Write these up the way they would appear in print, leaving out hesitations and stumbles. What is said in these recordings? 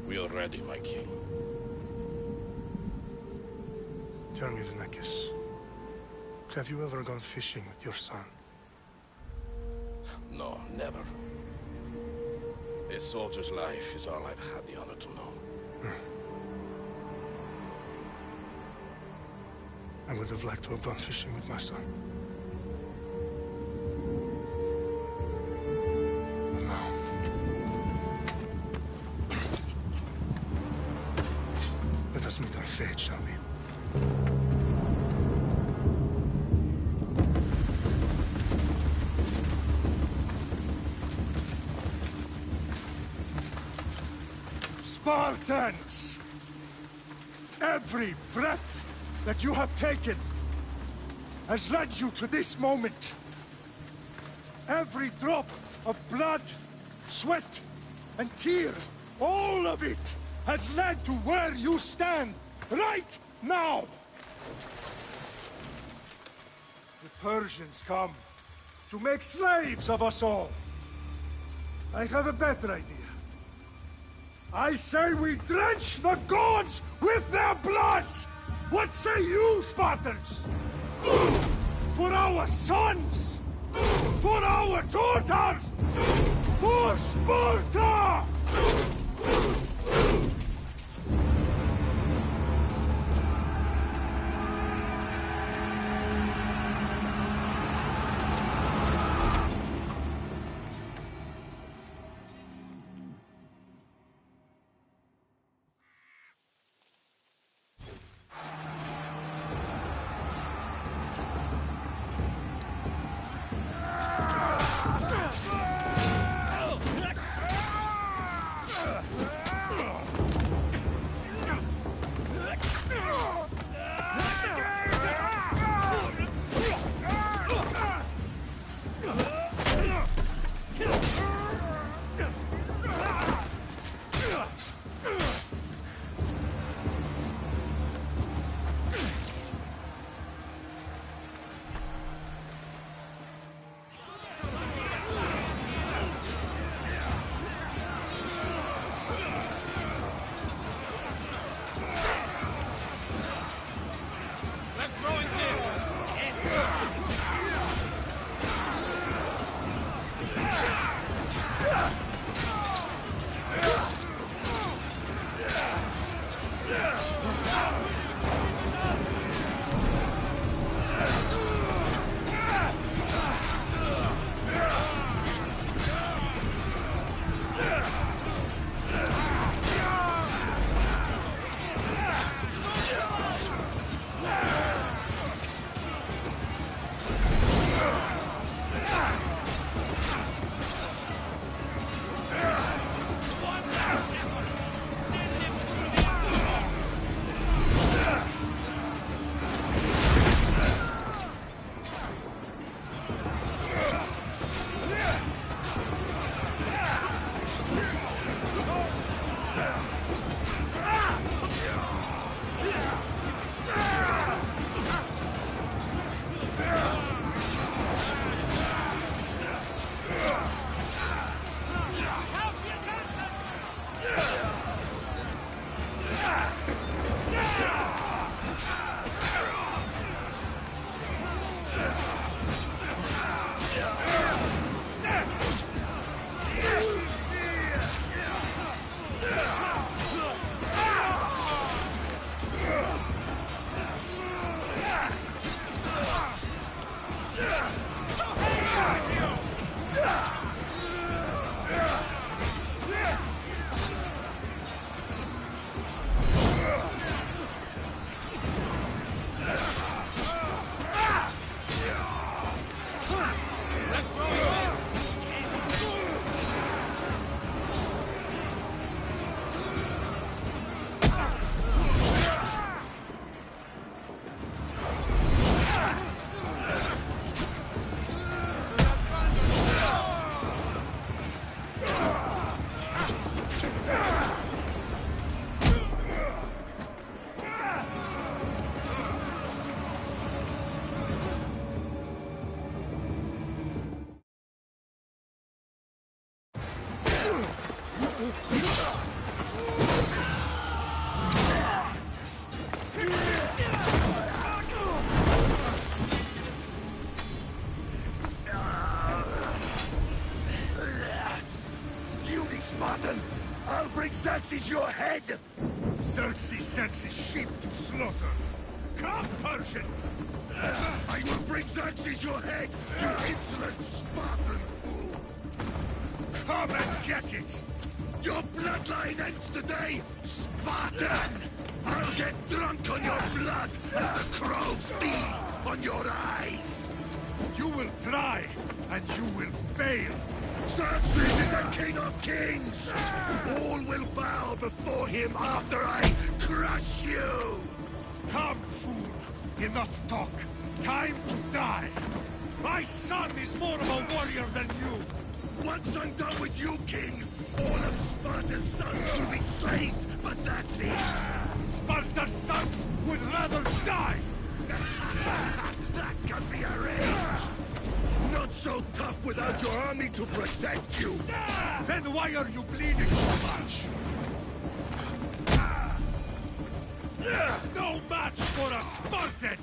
We are ready, my king. Tell me, the Nekis. Have you ever gone fishing with your son? No, never. A soldier's life is all I've had the honor to know. I would have liked to have gone fishing with my son. But now... let us meet our fate, shall we? Spartans! Every breath that you have taken has led you to this moment. Every drop of blood, sweat, and tear, all of it has led to where you stand right now. The Persians come to make slaves of us all. I have a better idea. I say we drench the gods with their blood! What say you, Spartans? For our sons! For our daughters! For Sparta! I'll bring Xerxes your head! Xerxes sends his sheep to slaughter. Come, Persian! I will bring Xerxes your head, you insolent Spartan fool! Come and get it! Your bloodline ends today, Spartan! I'll get drunk on your blood as the crows feed on your eyes! You will try, and you will fail! Xerxes is the king of kings! All will bow before him after I crush you! Come, fool! Enough talk! Time to die! My son is more of a warrior than you! Once I'm done with you, king, all of Sparta's sons will be slaves for Xerxes! Sparta's sons would rather die! That can be arranged! Not so tough without your army to protect you! Then why are you bleeding so much? No match for a Spartan!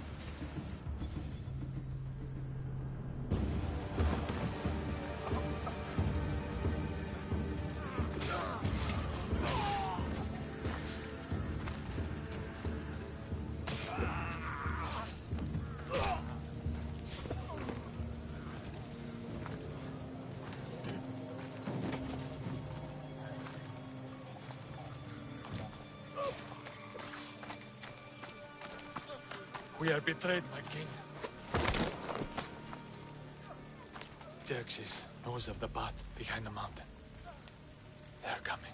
We are betrayed, my king. Xerxes knows of the path behind the mountain. They're coming.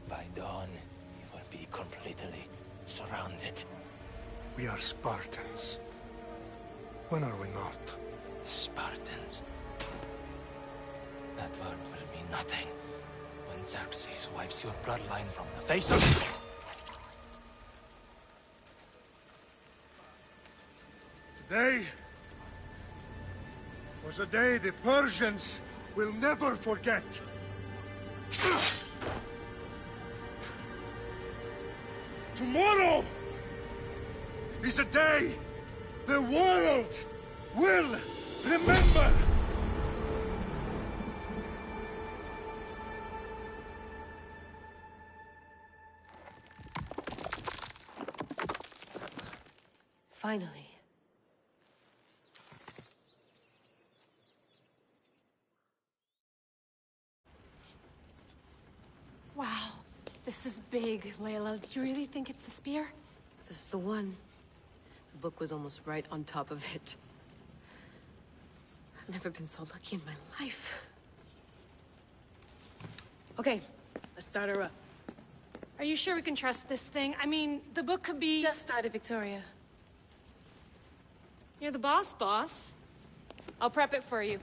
By dawn, we will be completely surrounded. We are Spartans. When are we not? Spartans. That word will mean nothing when Xerxes wipes your bloodline from the face of... Today was a day the Persians will never forget. Tomorrow is a day the world will remember. Finally. Wow. This is big, Layla. Do you really think it's the spear? This is the one. The book was almost right on top of it. I've never been so lucky in my life. Okay, let's start her up. Are you sure we can trust this thing? I mean, the book could be... Just started, Victoria. You're the boss. I'll prep it for you.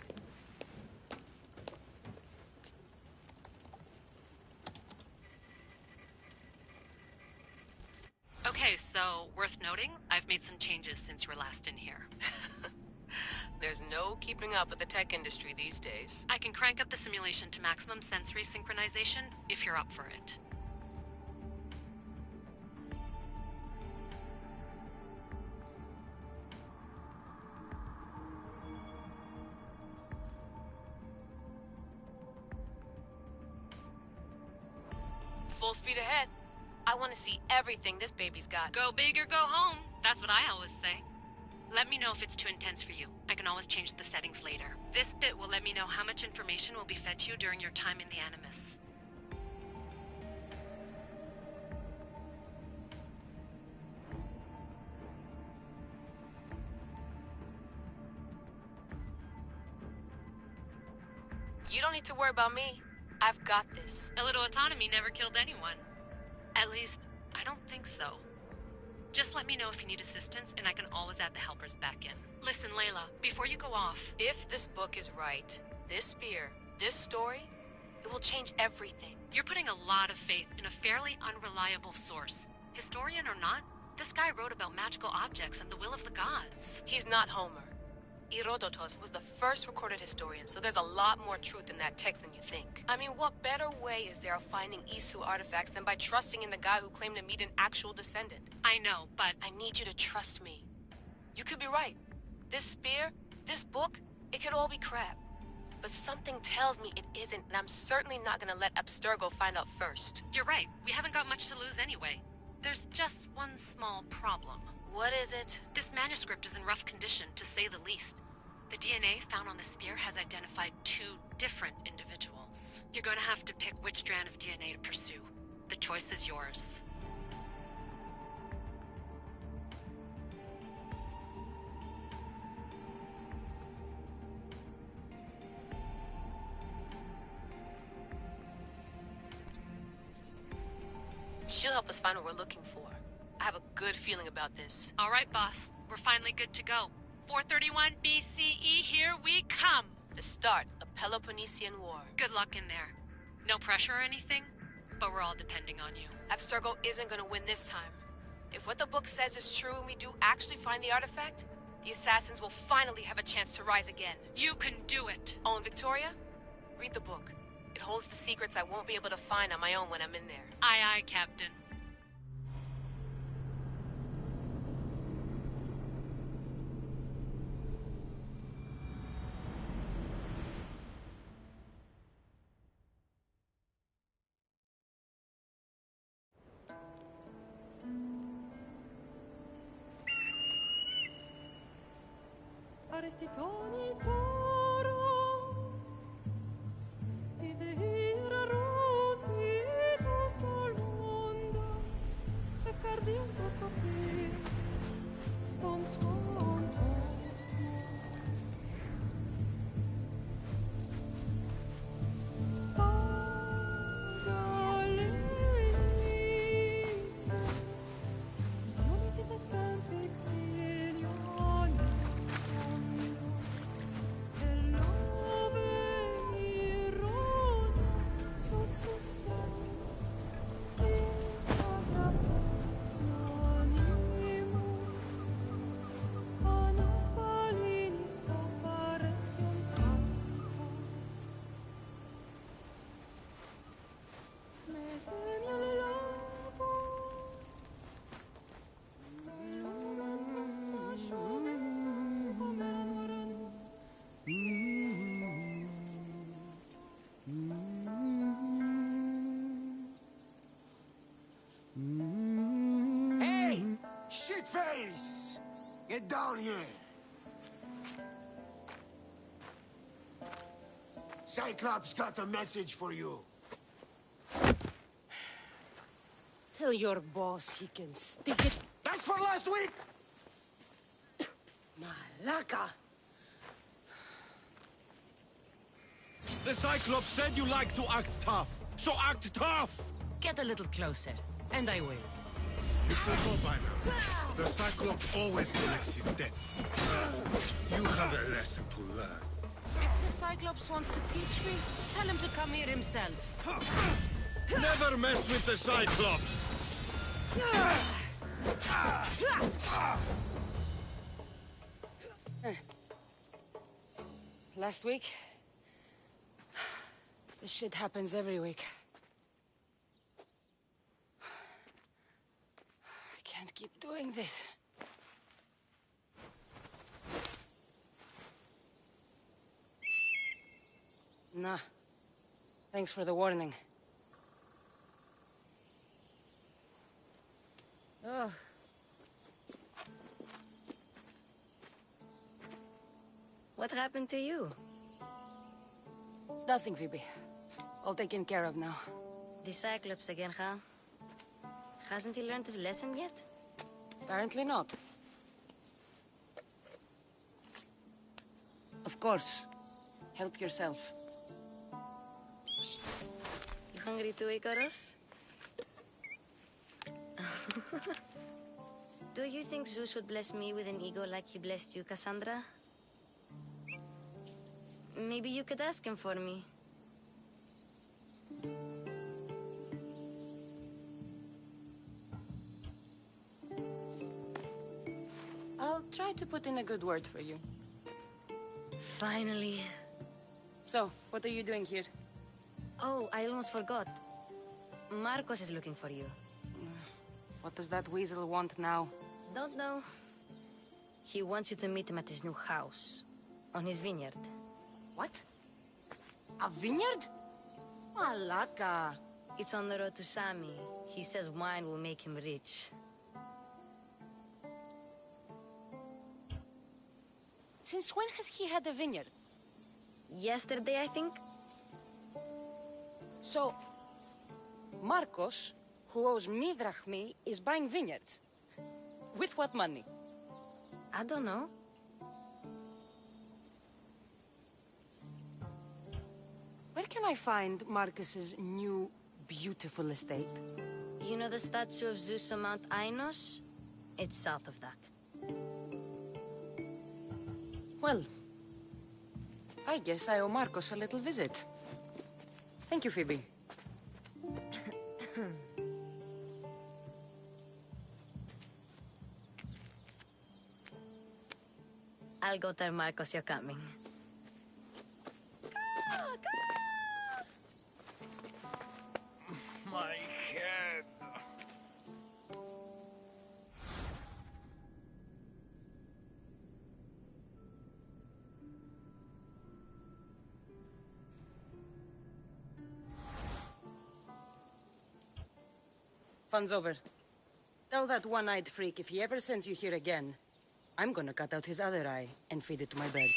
Okay, so, worth noting, I've made some changes since you were last in here. There's no keeping up with the tech industry these days. I can crank up the simulation to maximum sensory synchronization, if you're up for it. Full speed ahead. I want to see everything this baby's got. Go big or go home. That's what I always say. Let me know if it's too intense for you. I can always change the settings later. This bit will let me know how much information will be fed to you during your time in the Animus. You don't need to worry about me. I've got this. A little autonomy never killed anyone. At least, I don't think so. Just let me know if you need assistance, and I can always add the helpers back in. Listen, Layla, before you go off... If this book is right, this spear, this story, it will change everything. You're putting a lot of faith in a fairly unreliable source. Historian or not, this guy wrote about magical objects and the will of the gods. He's not Homer. Herodotus was the first recorded historian, so there's a lot more truth in that text than you think. I mean, what better way is there of finding Isu artifacts than by trusting in the guy who claimed to meet an actual descendant? I know, but... I need you to trust me. You could be right. This spear, this book, It could all be crap. But something tells me it isn't, and I'm certainly not gonna let Abstergo find out first. You're right. We haven't got much to lose anyway. There's just one small problem. What is it? This manuscript is in rough condition, to say the least. The DNA found on the spear has identified 2 different individuals. You're gonna have to pick which strand of DNA to pursue. The choice is yours. She'll help us find what we're looking for. I have a good feeling about this. All right, boss. We're finally good to go. 431 BCE, here we come! The start of the Peloponnesian War. Good luck in there. No pressure or anything, but we're all depending on you. Abstergo isn't gonna win this time. If what the book says is true and we do actually find the artifact, the assassins will finally have a chance to rise again. You can do it! Oh, and Victoria? Read the book. It holds the secrets I won't be able to find on my own when I'm in there. Aye, aye, Captain. Shitface! Get down here! Cyclops got a message for you. Tell your boss he can stick it. That's for last week! Malaka! The Cyclops said you like to act tough, so act tough! Get a little closer, and I will. You should know by now. The Cyclops always collects his debts. You have a lesson to learn. If the Cyclops wants to teach me, tell him to come here himself. Never mess with the Cyclops! Last week? This shit happens every week. I can't keep doing this. Nah. Thanks for the warning. Oh. What happened to you? It's nothing, Phoebe. All taken care of now. The Cyclops again, huh? Hasn't he learned his lesson yet? Apparently not. Of course. Help yourself. You hungry too, Icarus? Do you think Zeus would bless me with an ego like he blessed you, Cassandra? Maybe you could ask him for me. I'll try to put in a good word for you. Finally. So, what are you doing here? Oh, I almost forgot. Marcos is looking for you. What does that weasel want now? Don't know. He wants you to meet him at his new house. on his vineyard. What? A vineyard? Malaka. It's on the road to Sami. He says wine will make him rich. Since when has he had a vineyard? Yesterday, I think? So, Marcos, who owes me drachmi, is buying vineyards. With what money? I don't know. Where can I find Marcus's new, beautiful estate? You know the statue of Zeus on Mount Ainos? It's south of that. Well, I guess I owe Marcos a little visit. Thank you, Phoebe. I'll go tell Marcos you're coming. My head. Fun's over. Tell that one-eyed freak if he ever sends you here again, I'm gonna cut out his other eye and feed it to my bird.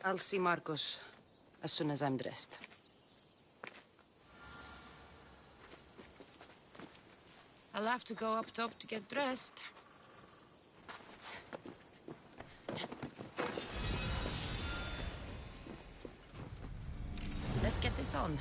I'll see Marcos as soon as I'm dressed. I'll have to go up top to get dressed. Let's get this on.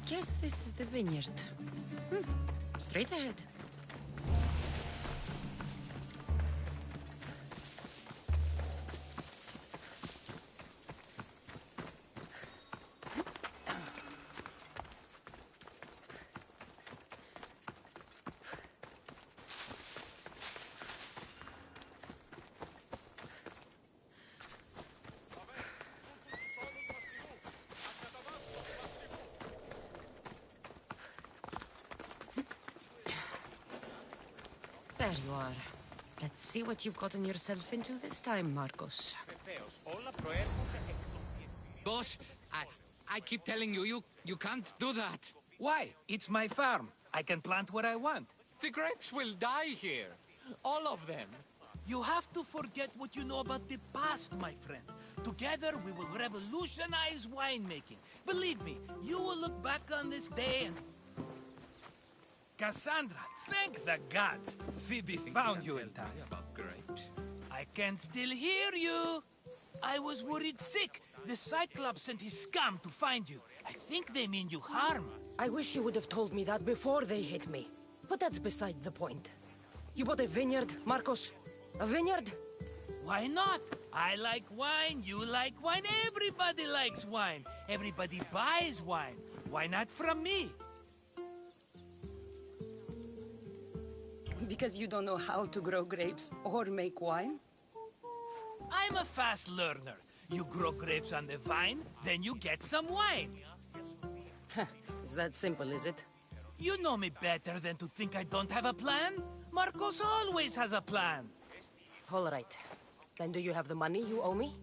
Guess this is the vineyard. Straight ahead. There you are. Let's see what you've gotten yourself into this time, Marcos. Boss, I keep telling you, you can't do that. Why? It's my farm. I can plant what I want. The grapes will die here. All of them. You have to forget what you know about the past, my friend. Together, we will revolutionize winemaking. Believe me, you will look back on this day and... Cassandra, thank the gods. Phoebe found you in time. About grapes. I can still hear you. I was worried sick. The Cyclops sent his scum to find you. I think they mean you harm. I wish you would have told me that before they hit me. But that's beside the point. You bought a vineyard, Marcos? A vineyard? Why not? I like wine, you like wine, everybody likes wine. Everybody buys wine. Why not from me? Because you don't know how to grow grapes or make wine? I'm a fast learner. You grow grapes on the vine, then you get some wine. Is that simple, is it? You know me better than to think I don't have a plan. Marcos always has a plan. All right. Then do you have the money you owe me?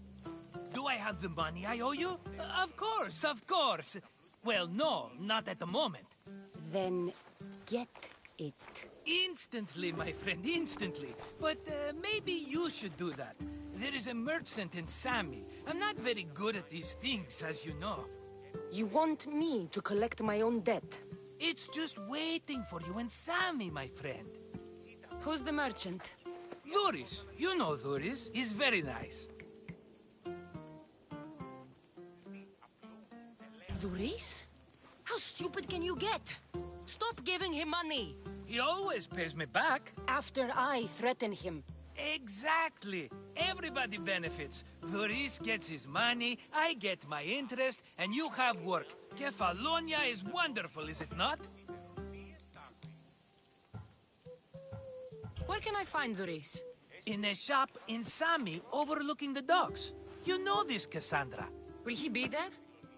Do I have the money I owe you? Of course, of course. Well, no, not at the moment. Then get it. Instantly, my friend, instantly. But maybe you should do that. There is a merchant in Sami. I'm not very good at these things, as you know. You want me to collect my own debt? It's just waiting for you in Sami, my friend. Who's the merchant? Duris. You know Duris. He's very nice. Duris? How stupid can you get? Stop giving him money! He always pays me back. After I threaten him. Exactly. Everybody benefits. Duris gets his money, I get my interest, and you have work. Kefalonia is wonderful, is it not? Where can I find Duris? In a shop in Sami, overlooking the docks. You know this, Cassandra. Will he be there?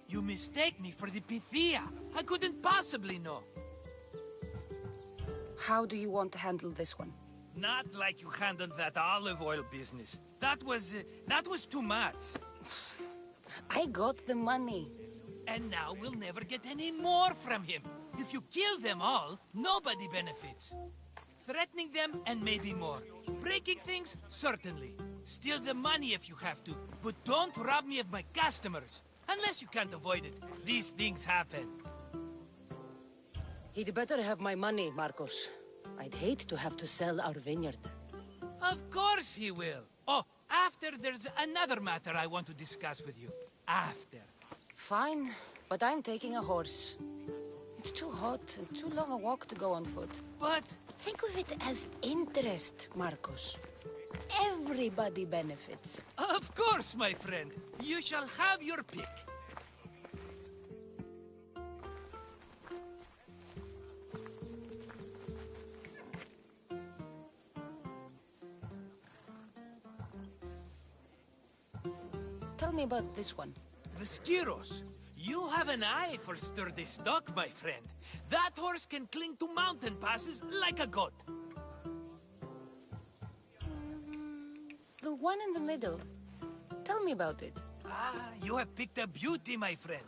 You mistake me for the Pythia. I couldn't possibly know. How do you want to handle this one? Not like you handled that olive oil business. That was too much. I got the money. And now we'll never get any more from him. If you kill them all, nobody benefits. Threatening them, and maybe more. Breaking things, certainly. Steal the money if you have to, but don't rob me of my customers. Unless you can't avoid it. These things happen. He'd better have my money, Marcos. I'd hate to have to sell our vineyard. Of course he will. Oh, after there's another matter I want to discuss with you. After. Fine, but I'm taking a horse. It's too hot and too long a walk to go on foot. But... think of it as interest, Marcos. Everybody benefits. Of course, my friend. You shall have your pick. Tell me about this one. The Skiros. You have an eye for sturdy stock, my friend. That horse can cling to mountain passes like a goat. The one in the middle. Tell me about it. Ah, you have picked a beauty, my friend.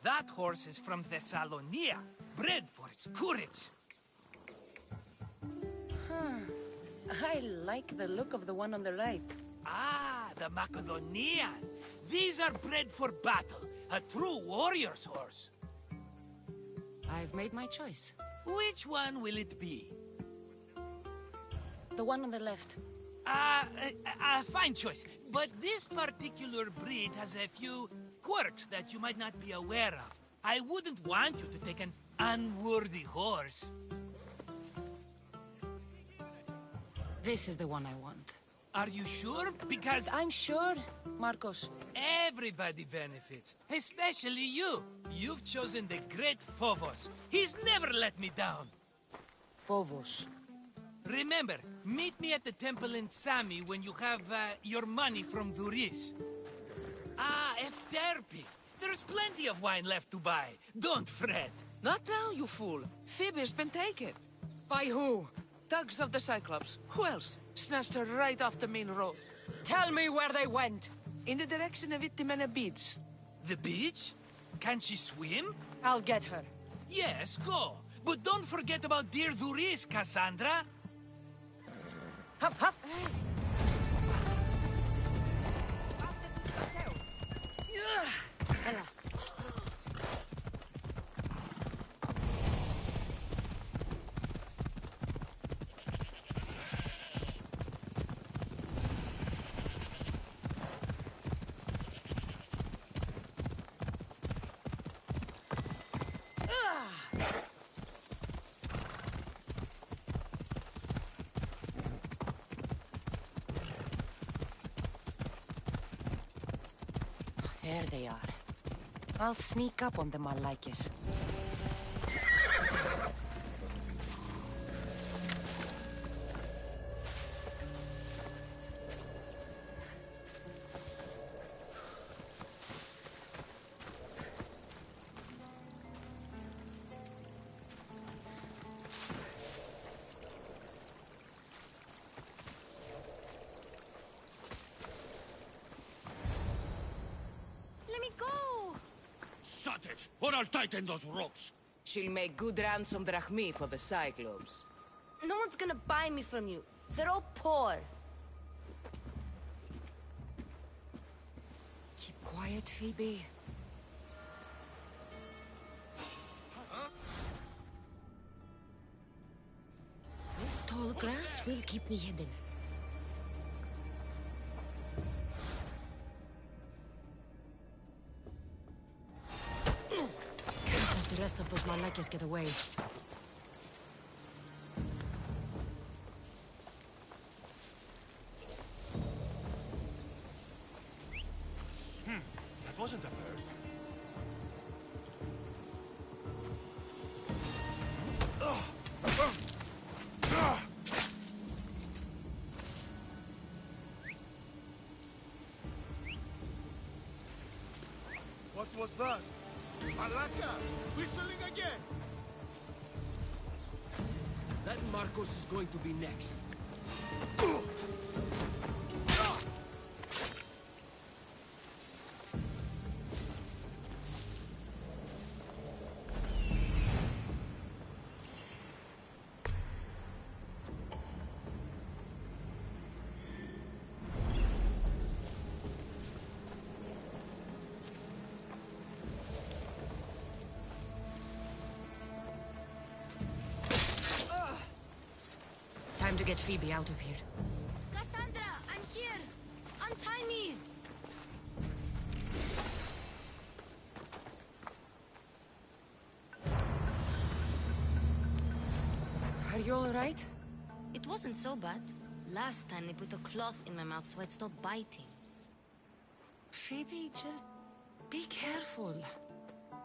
That horse is from Thessalonia, bred for its courage. I like the look of the one on the right. Ah, the Macedonian. These are bred for battle, a true warrior's horse. I've made my choice. Which one will it be? The one on the left. Fine choice. But this particular breed has a few quirks that you might not be aware of. I wouldn't want you to take an unworthy horse. This is the one I want. Are you sure? Because... I'm sure, Marcos. Everybody benefits, especially you. You've chosen the great Phobos. He's never let me down. Phobos. Remember, meet me at the temple in Sami when you have your money from Duris. Ah, Efterpi. There's plenty of wine left to buy. Don't fret. Not now, you fool. Phoebe's been taken. By who? Thugs of the Cyclops. Who else? Snatched her right off the main road. Tell me where they went. In the direction of Itimena Beach. The beach? Can she swim? I'll get her. Yes, go. But don't forget about dear Duris, Cassandra. Hop, hop. Ella. There they are. I'll sneak up on them, Malakis. Or I'll tighten those ropes. She'll make good ransom drachmi for the Cyclops. No one's gonna buy me from you. They're all poor. Keep quiet, Phoebe. This tall grass will keep me hidden. The rest of those Malakias get away. That wasn't a bird. What was that? Malaka! Whistling again! That Marcos is going to be next. Time to get Phoebe out of here. Cassandra, I'm here! Untie me! Are you alright? It wasn't so bad. Last time they put a cloth in my mouth so I'd stop biting. Phoebe, just be careful.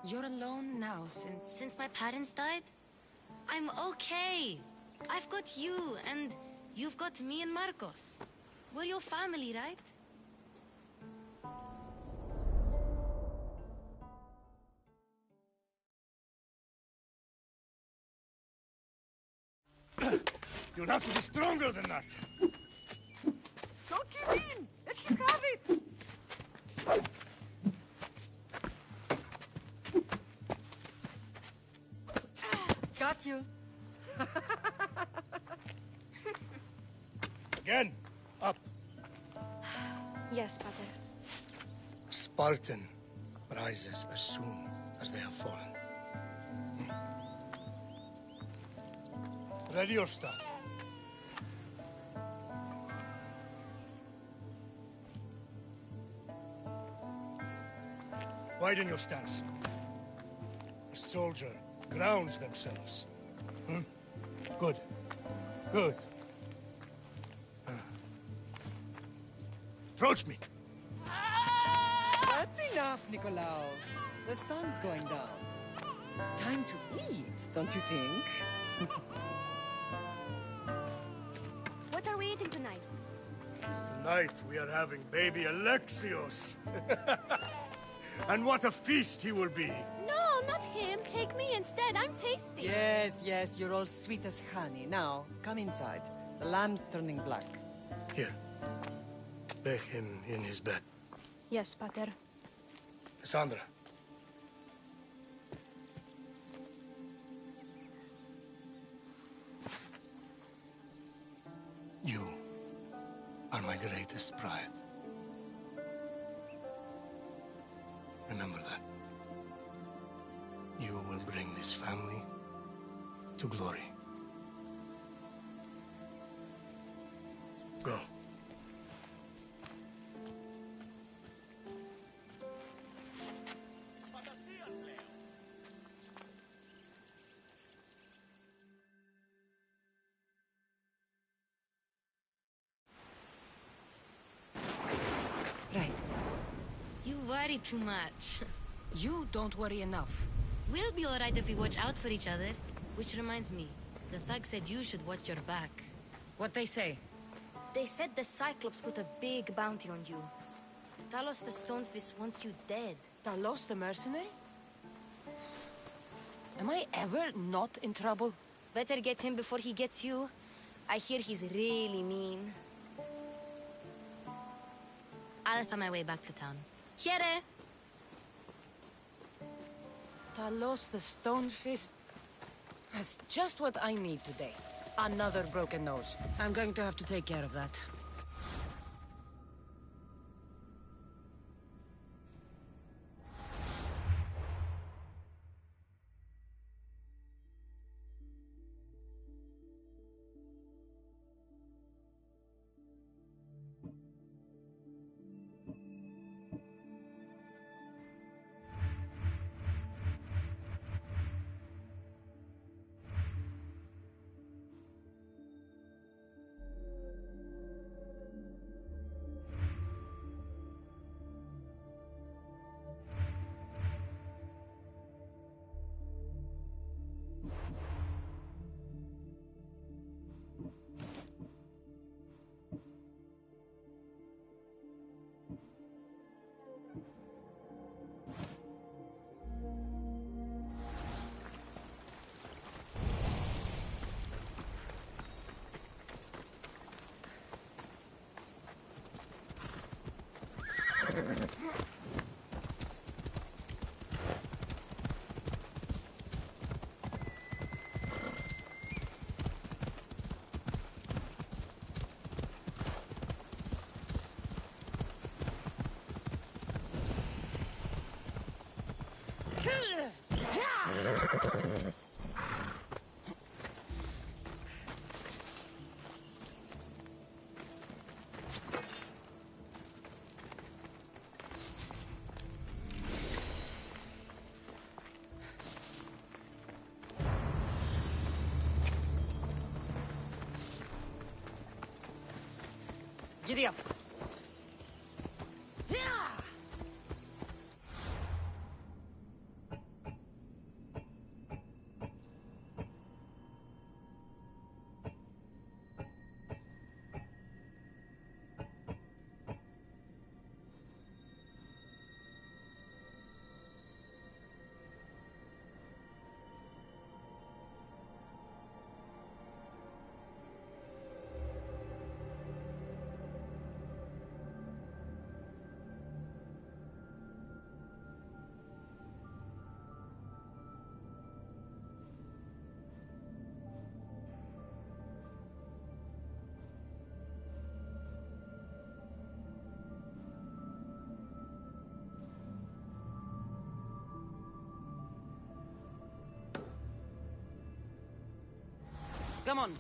You're alone now Since my parents died? I'm okay. I've got you, and you've got me and Marcos. We're your family, right? You'll have to be stronger than that. Don't give in! Let him have it! you. Again, up. Yes, Pater. A Spartan rises as soon as they have fallen. Ready your staff. Widen your stance. A soldier grounds themselves. Good. Good. Approach me. That's enough, Nikolaos. The sun's going down. Time to eat, don't you think? What are we eating tonight? Tonight we are having baby Alexios. And what a feast he will be. No, not him. Take me instead. I'm tasty. Yes, yes, you're all sweet as honey. Now, come inside. The lamb's turning black. Here. Lay him in his bed. Yes, Pater. Cassandra. You are my greatest pride. Remember that. You will bring this family to glory. Go. Right. You worry too much. You don't worry enough. We'll be alright if we watch out for each other. Which reminds me, the thug said you should watch your back. What they say? They said the Cyclops put a big bounty on you. Talos the Stonefist wants you dead. Talos the mercenary? Am I ever not in trouble? Better get him before he gets you. I hear he's really mean. I'll find my way back to town. Here! Talos the Stonefist? That's just what I need today. Another broken nose. I'm going to have to take care of that. Giddy up. Come on.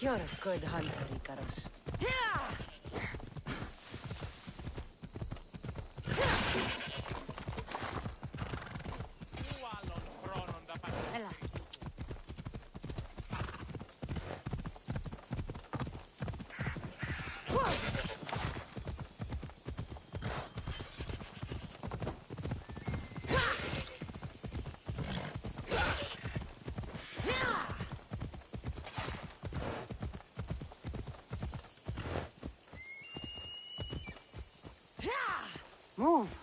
You're a good hunter, Icarus. Move!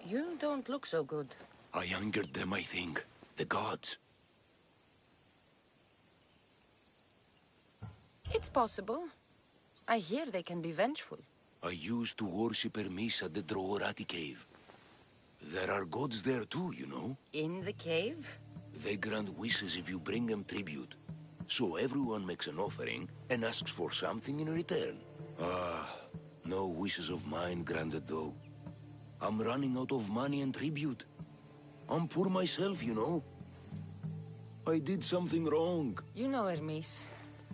You don't look so good. I angered them, I think. The gods. It's possible. I hear they can be vengeful. I used to worship Hermes at the Droorati cave. There are gods there too, you know. In the cave? They grant wishes if you bring them tribute. So everyone makes an offering and asks for something in return. No wishes of mine granted though. I'm running out of money and tribute. I'm poor myself, you know. I did something wrong. You know Hermes.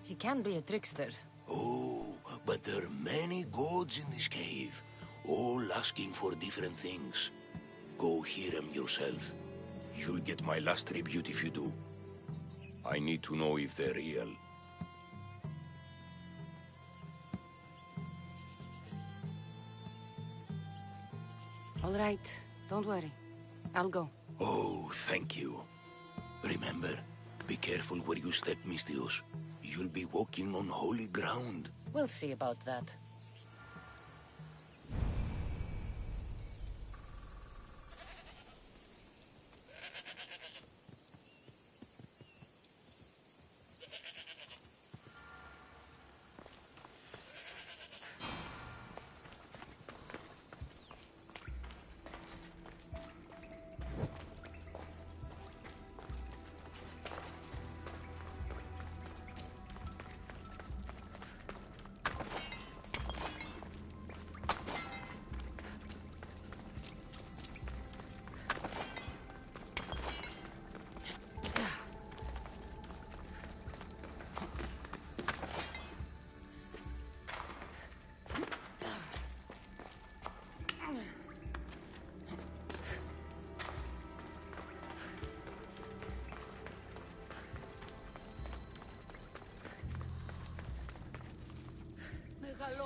He can be a trickster. Oh, but there are many gods in this cave, all asking for different things. Go hear them yourself. You'll get my last tribute if you do. I need to know if they're real. All right, don't worry. I'll go. Oh, thank you. Remember, be careful where you step, Mistios. You'll be walking on holy ground. We'll see about that.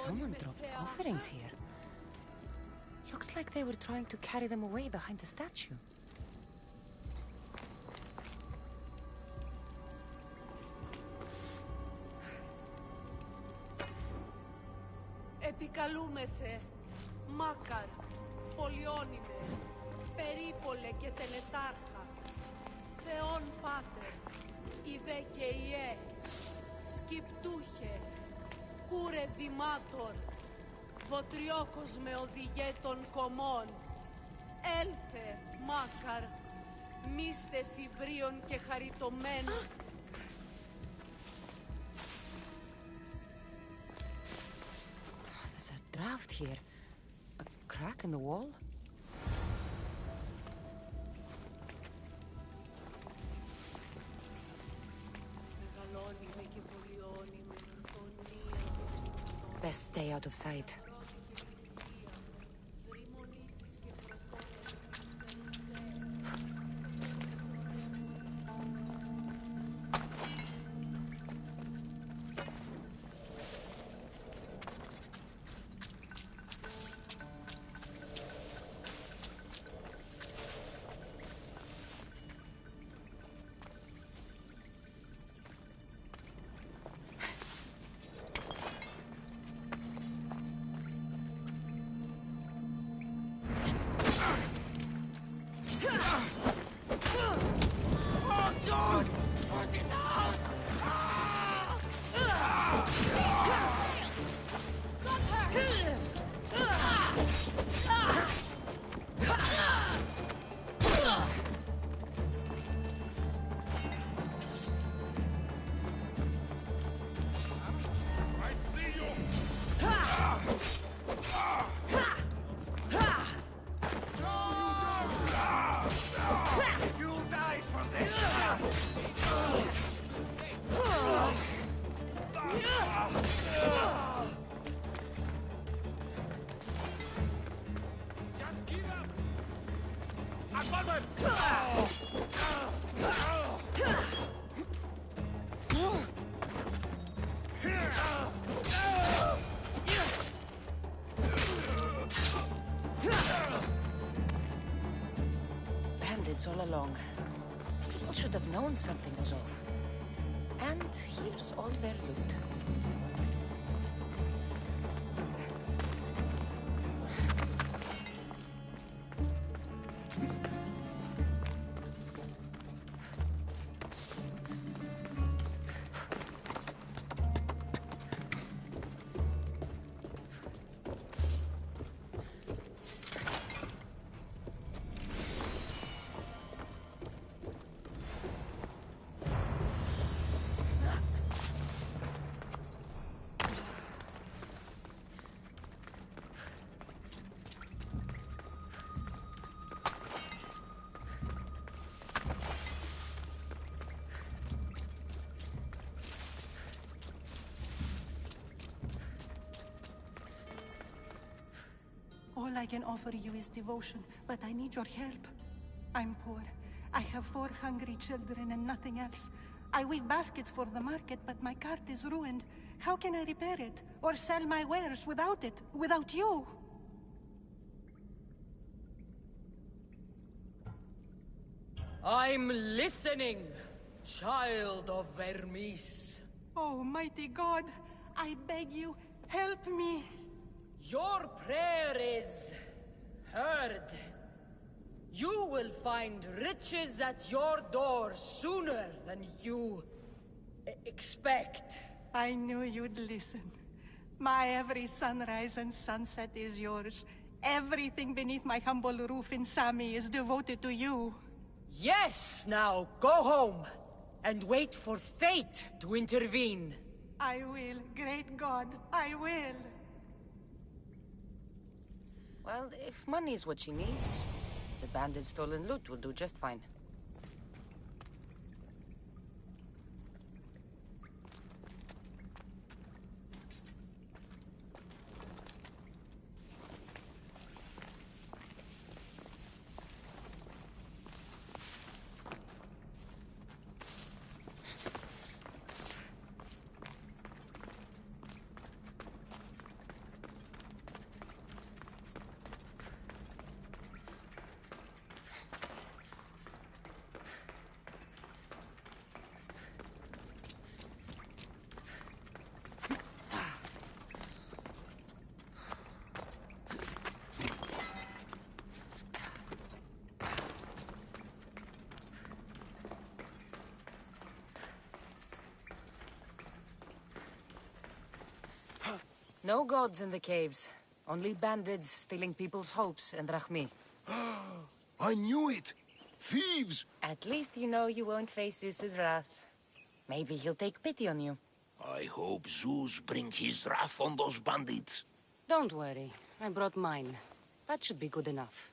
Someone dropped offerings here. Looks like they were trying to carry them away behind the statue. Επικαλούμεσαι, Μάκαρ, Πολιόνιμε, Περίπολε και Τελετάρχα, Θεόν Πάτερ, Ιδε και Ιε, Σκυπτούχε, Ακούρε δημάτορ, βοτριόκος με οδηγέ των κομμών. Έλθε, μάκαρ, μίστες υβρίων και χαριτωμένων. There's a draft here. A crack in the wall? Best stay out of sight. Bandits all along. People should have known something was off. And here's all their loot. All I can offer you is devotion, but I need your help. I'm poor. I have 4 hungry children and nothing else. I weave baskets for the market, but my cart is ruined. How can I repair it? Or sell my wares without it? Without you? I'm listening, child of Vermis. Oh, mighty God, I beg you, help me. Your prayer is heard. You will find riches at your door sooner than you expect. I knew you'd listen. My every sunrise and sunset is yours. Everything beneath my humble roof in Sami is devoted to you. Yes, now go home and wait for fate to intervene. I will, great God, I will. Well, if money's what she needs, the bandit stolen loot will do just fine. No gods in the caves. Only bandits stealing people's hopes and drachmi. I knew it! Thieves! At least you know you won't face Zeus's wrath. Maybe he'll take pity on you. I hope Zeus bring his wrath on those bandits. Don't worry. I brought mine. That should be good enough.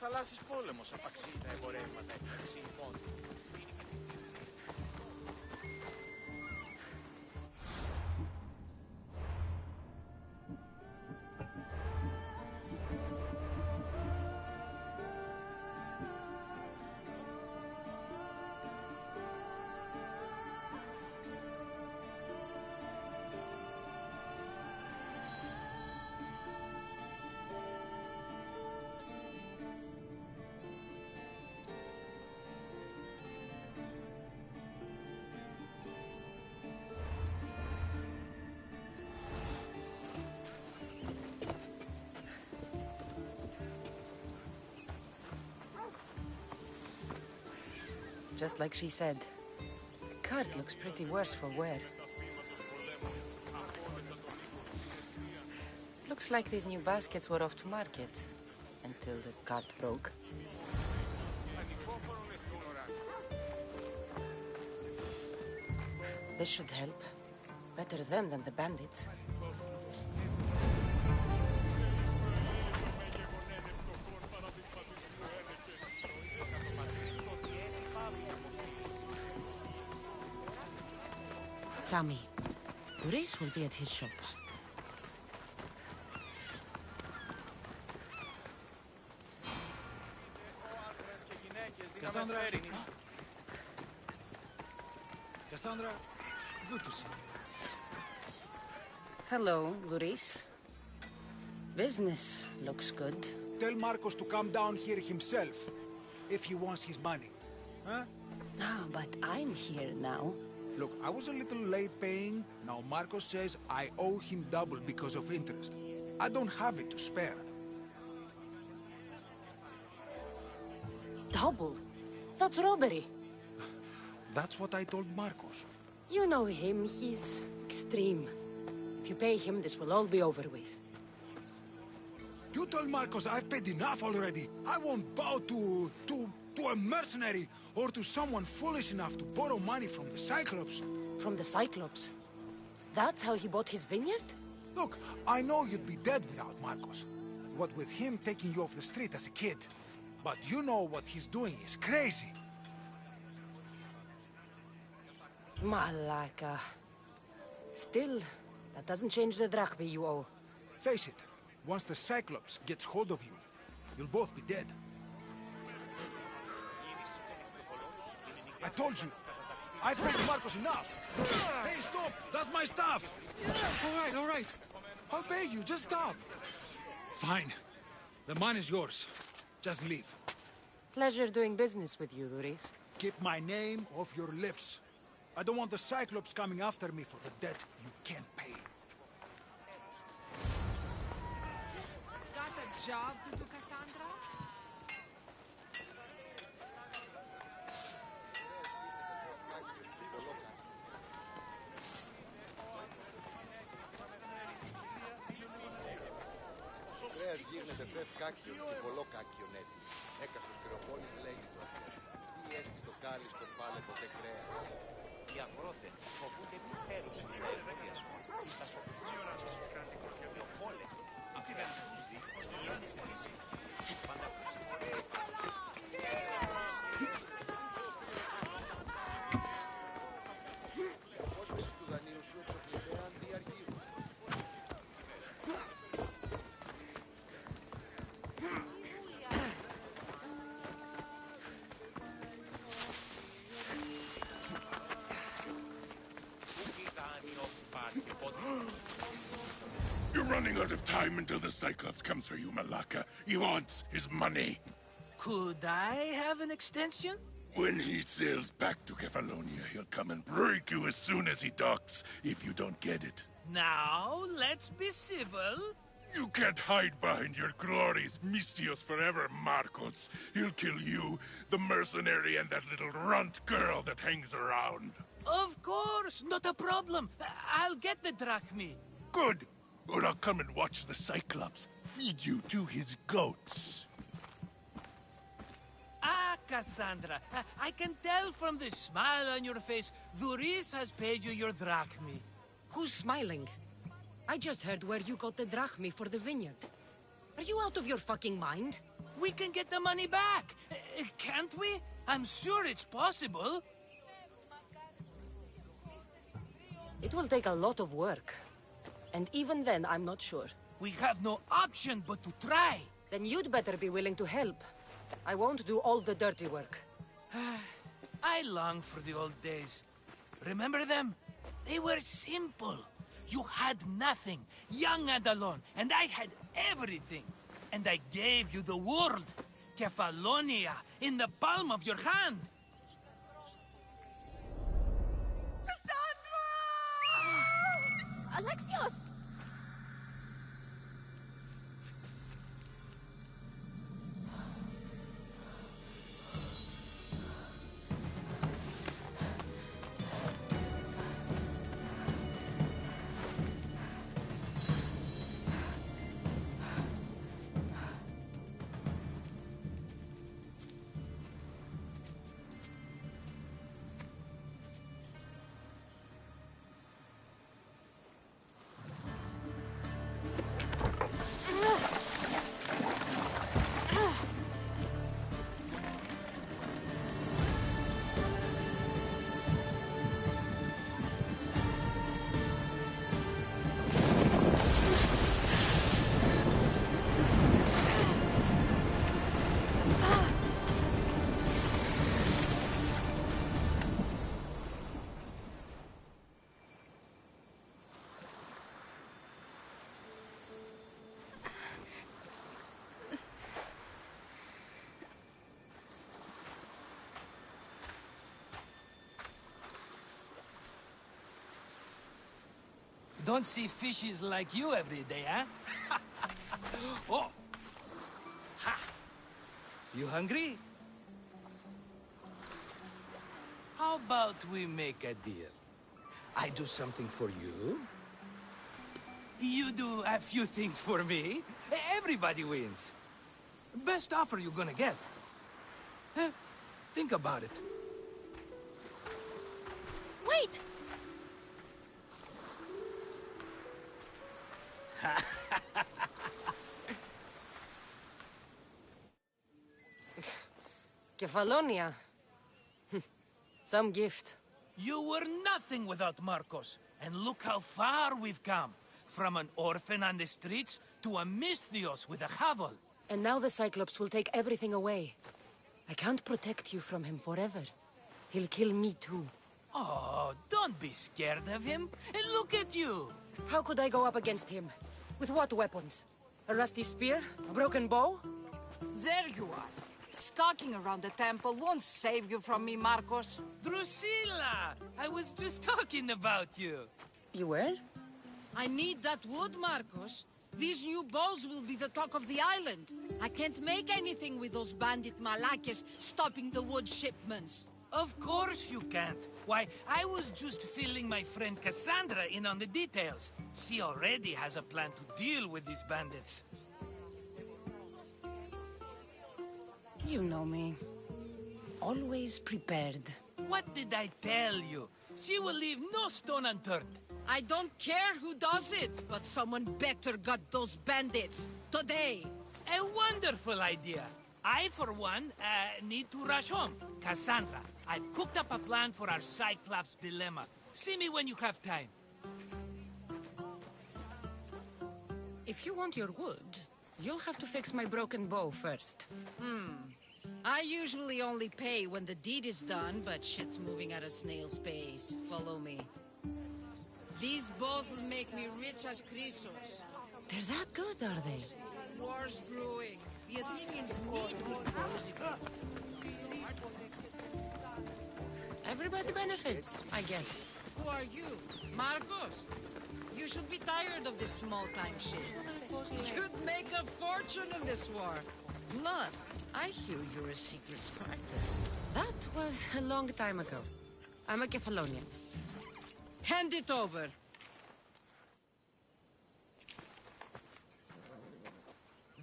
Θαλάσσης πόλεμος απαξεί τα εμπορεύματα μεταξύ πόντων. Just like she said. The cart looks pretty worse for wear. Looks like these new baskets were off to market. Until the cart broke. This should help. Better them than the bandits. Sammy, Boris will be at his shop. Cassandra. Cassandra, good to see you. Hello, Luis. Business looks good. Tell Marcos to come down here himself, if he wants his money. Huh? Ah, but I'm here now. Look, I was a little late paying. Now Marcos says I owe him double because of interest. I don't have it to spare. Double? That's robbery. That's what I told Marcos. You know him, he's extreme. If you pay him, this will all be over with. You told Marcos I've paid enough already. I won't bow to a mercenary or to someone foolish enough to borrow money from the Cyclops. From the Cyclops? That's how he bought his vineyard? Look, I know you'd be dead without Marcos. What with him taking you off the street as a kid. But you know what he's doing is crazy. Malaka. Still, that doesn't change the drachma you owe. Face it, once the Cyclops gets hold of you, you'll both be dead. I told you, I paid Marcos enough. Hey, stop! That's my stuff! All right. I'll pay you, just stop. Fine. The money is yours. Just leave. Pleasure doing business with you, Luis. Keep my name off your lips. I don't want the Cyclops coming after me for the debt you can't pay. Got a job to do, Cassandra? Κρέας γίνεται φευ κάκιον και πολλό κάκιον έτσι. Έκαστος κρεοπόλης λέγει το αυτό. Ό,τι έρθει στο κάλλιστον πάλε ποτέ κρέας. Οι αγρότες φοβούνται μη φέρουν στην ευεργέσμο. Θα σας το πόλεμο. Αυτή δεν τους δει, η έννοια φύση. Πάντα τους συμμορεί. Απόσπασης του δανείου σου εξοφληθέα αντί αργύρου. You're running out of time until the Cyclops comes for you, Malaka. He wants his money. Could I have an extension? When he sails back to Kefalonia, he'll come and break you as soon as he docks, if you don't get it. Now, let's be civil. You can't hide behind your glories, Mistios forever, Marcos. He'll kill you, the mercenary, and that little runt girl that hangs around. Of course, not a problem. I'll get the drachmi. Good. Or I'll come and watch the Cyclops feed you to his goats. Ah, Cassandra, I can tell from the smile on your face, Duris has paid you your drachmi. Who's smiling? I just heard where you got the drachmi for the vineyard. Are you out of your fucking mind? We can get the money back, can't we? I'm sure it's possible. It will take a lot of work. And even then, I'm not sure. We have no option but to try. Then you'd better be willing to help. I won't do all the dirty work. I long for the old days. Remember them? They were simple. You had nothing, young and alone, and I had everything. And I gave you the world, Kefalonia, in the palm of your hand. Alexios! Don't see fishes like you every day, huh? Oh! Ha! You hungry? How about we make a deal? I do something for you. You do a few things for me. Everybody wins. Best offer you're gonna get. Think about it. Wait! Kefalonia. Some gift. You were nothing without Marcos. And look how far we've come. From an orphan on the streets to a Misthios with a hovel. And now the Cyclops will take everything away. I can't protect you from him forever. He'll kill me too. Oh, don't be scared of him. And look at you. How could I go up against him? With what weapons? A rusty spear? A broken bow? There you are. Skulking around the temple won't save you from me, Marcos. Drusilla! I was just talking about you. You were? I need that wood, Marcos. These new bows will be the talk of the island. I can't make anything with those bandit malakes stopping the wood shipments. Of course you can't. Why, I was just filling my friend Cassandra in on the details. She already has a plan to deal with these bandits. You know me. Always prepared. What did I tell you? She will leave no stone unturned. I don't care who does it, but someone better got those bandits. Today. A wonderful idea. I, for one, need to rush home. Cassandra, I've cooked up a plan for our Cyclops dilemma. See me when you have time. If you want your wood, you'll have to fix my broken bow first. I usually only pay when the deed is done, but shit's moving at a snail's pace. Follow me. These bows will make me rich as Chrysos. They're that good, are they? War's brewing. The Athenians need big bows if Everybody benefits, I guess. Who are you? Marcos? You should be tired of this small-time shit. You'd make a fortune in this war. Plus, I hear you're a secret Spartan. That was a long time ago. I'm a Kephalonian. Hand it over.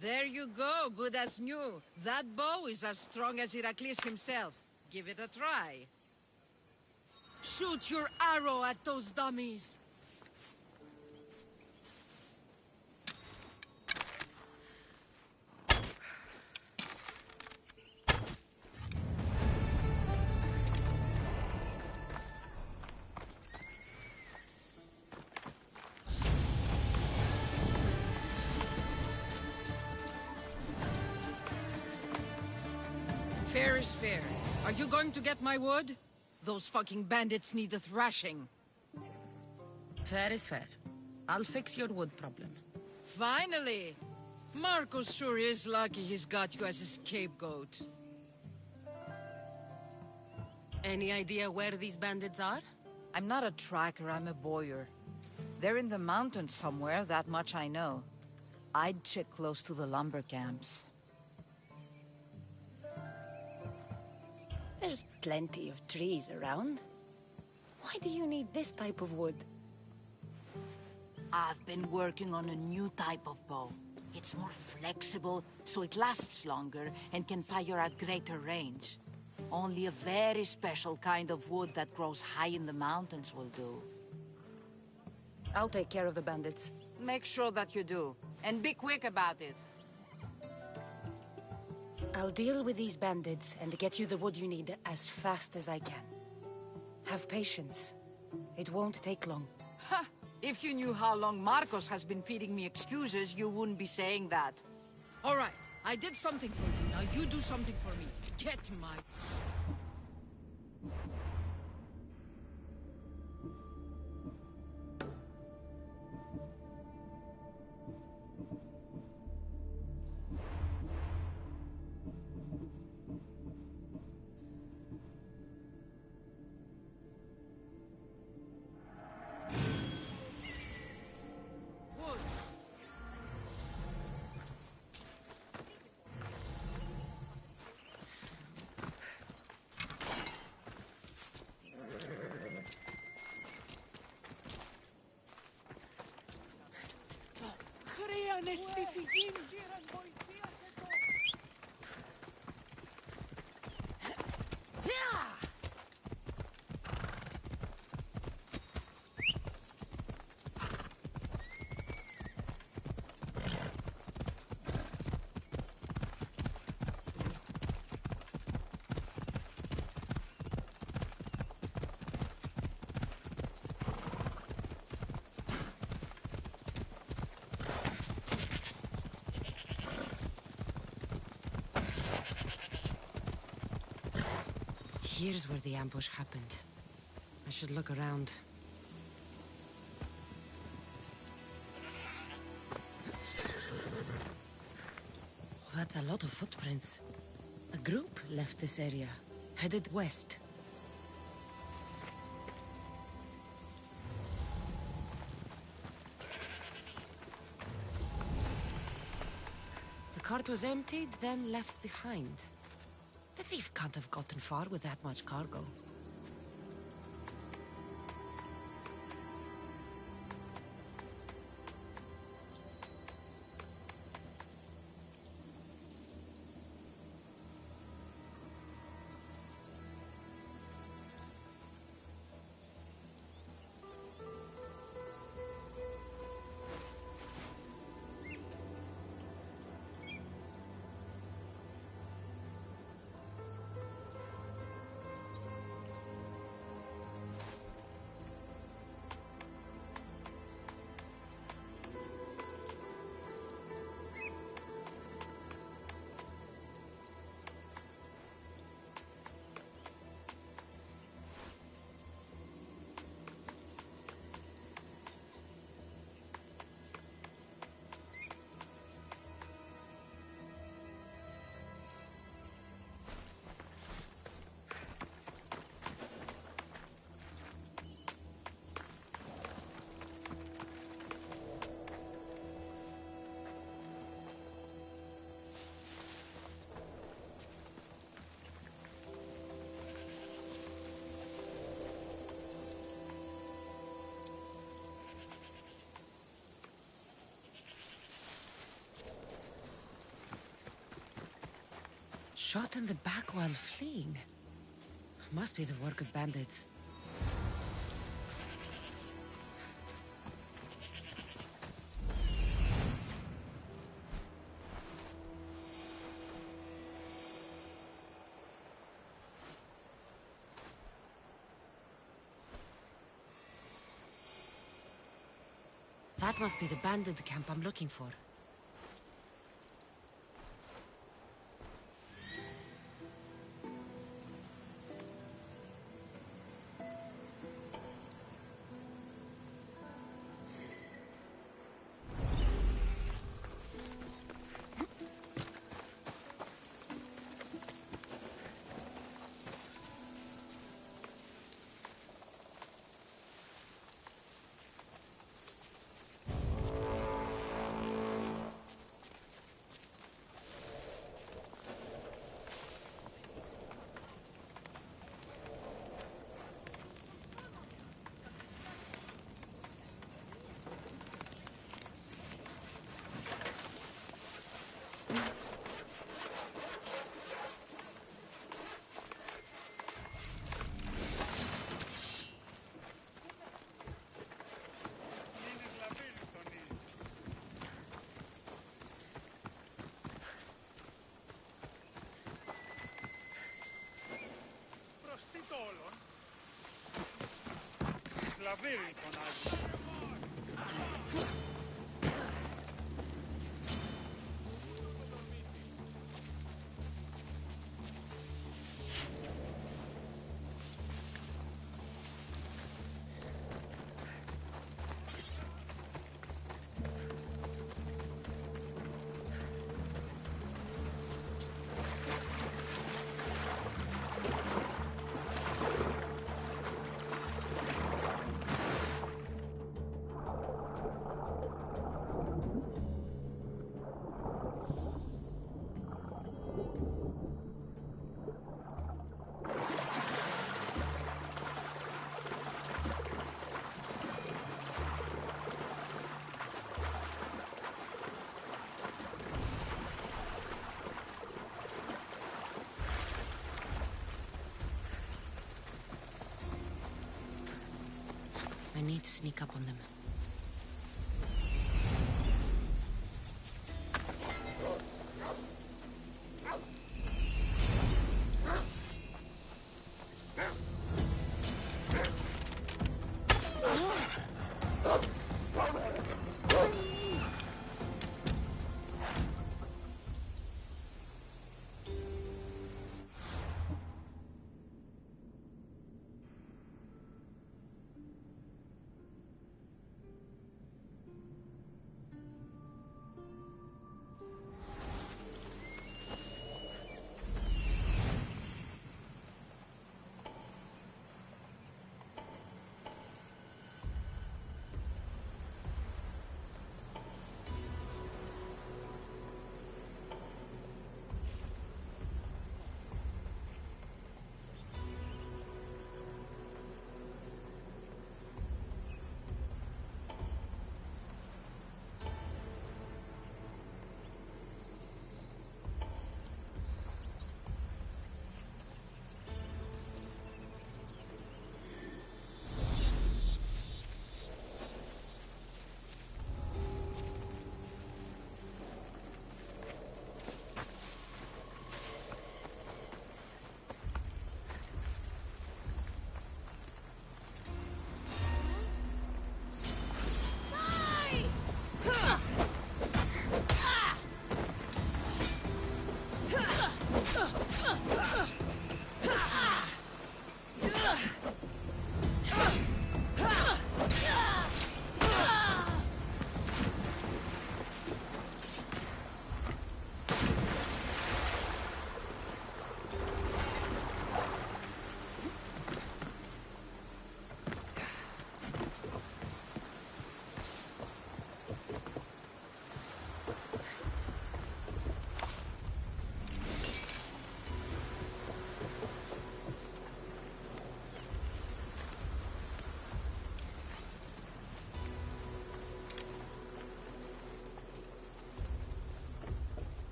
There you go, good as new. That bow is as strong as Heracles himself. Give it a try. Shoot your arrow at those dummies. Fair is fair. Are you going to get my wood? Those fucking bandits need a thrashing. Fair is fair. I'll fix your wood problem. Finally! Marcos sure is lucky he's got you as a scapegoat. Any idea where these bandits are? I'm not a tracker, I'm a boyer. They're in the mountains somewhere, that much I know. I'd check close to the lumber camps. There's plenty of trees around. Why do you need this type of wood? I've been working on a new type of bow. It's more flexible, so it lasts longer and can fire at greater range. Only a very special kind of wood that grows high in the mountains will do. I'll take care of the bandits. Make sure that you do. And be quick about it. I'll deal with these bandits and get you the wood you need as fast as I can. Have patience. It won't take long. Ha! If you knew how long Marcos has been feeding me excuses, you wouldn't be saying that. All right, I did something for you. Now you do something for me. Get my... Here's where the ambush happened. I should look around. Oh, that's a lot of footprints. A group left this area, headed west. The cart was emptied, then left behind. The thief can't have gotten far with that much cargo. Shot in the back while fleeing. Must be the work of bandits. That must be the bandit camp I'm looking for. Σλαβύρι τον Άγιο. I need to sneak up on them.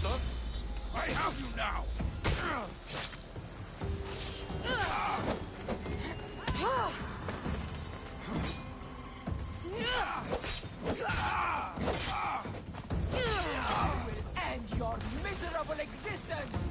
daughter. I have you now. End your miserable existence!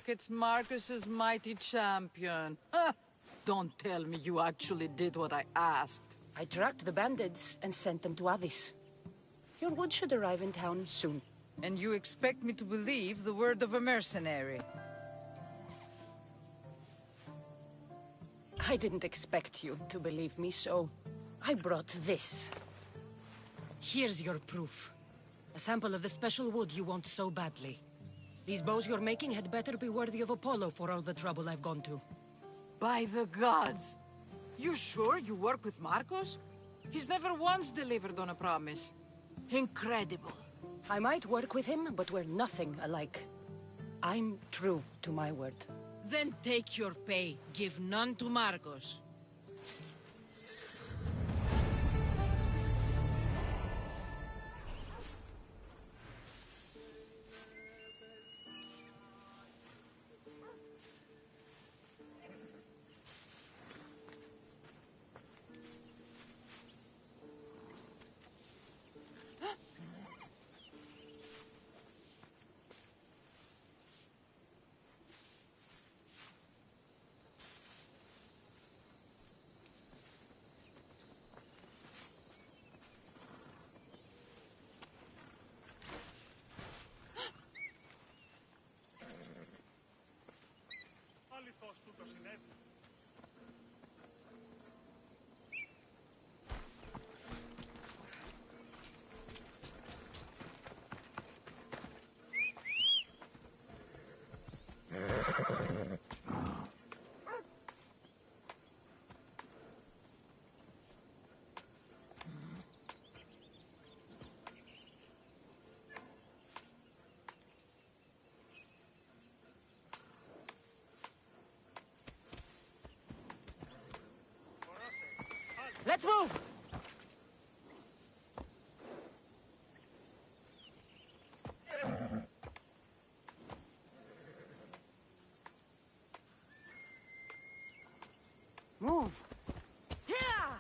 Look, it's Marcus's mighty champion. Ha! Don't tell me you actually did what I asked. I tracked the bandits and sent them to Odyssey. Your wood should arrive in town soon. And you expect me to believe the word of a mercenary? I didn't expect you to believe me, so I brought this. Here's your proof. A sample of the special wood you want so badly. These bows you're making had better be worthy of Apollo for all the trouble I've gone to. By the gods! You sure you work with Marcos? He's never once delivered on a promise. Incredible. I might work with him, but we're nothing alike. I'm true to my word. Then take your pay. Give none to Marcos. Let's move! Move! Yeah!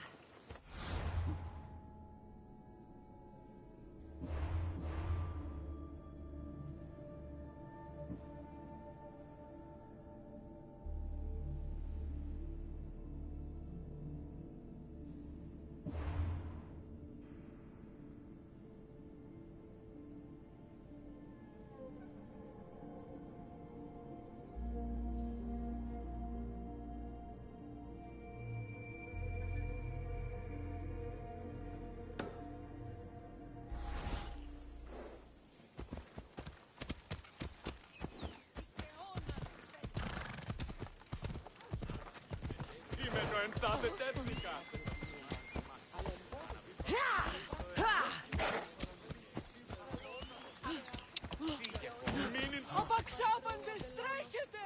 Ο Παξάπαντες τρέχετε!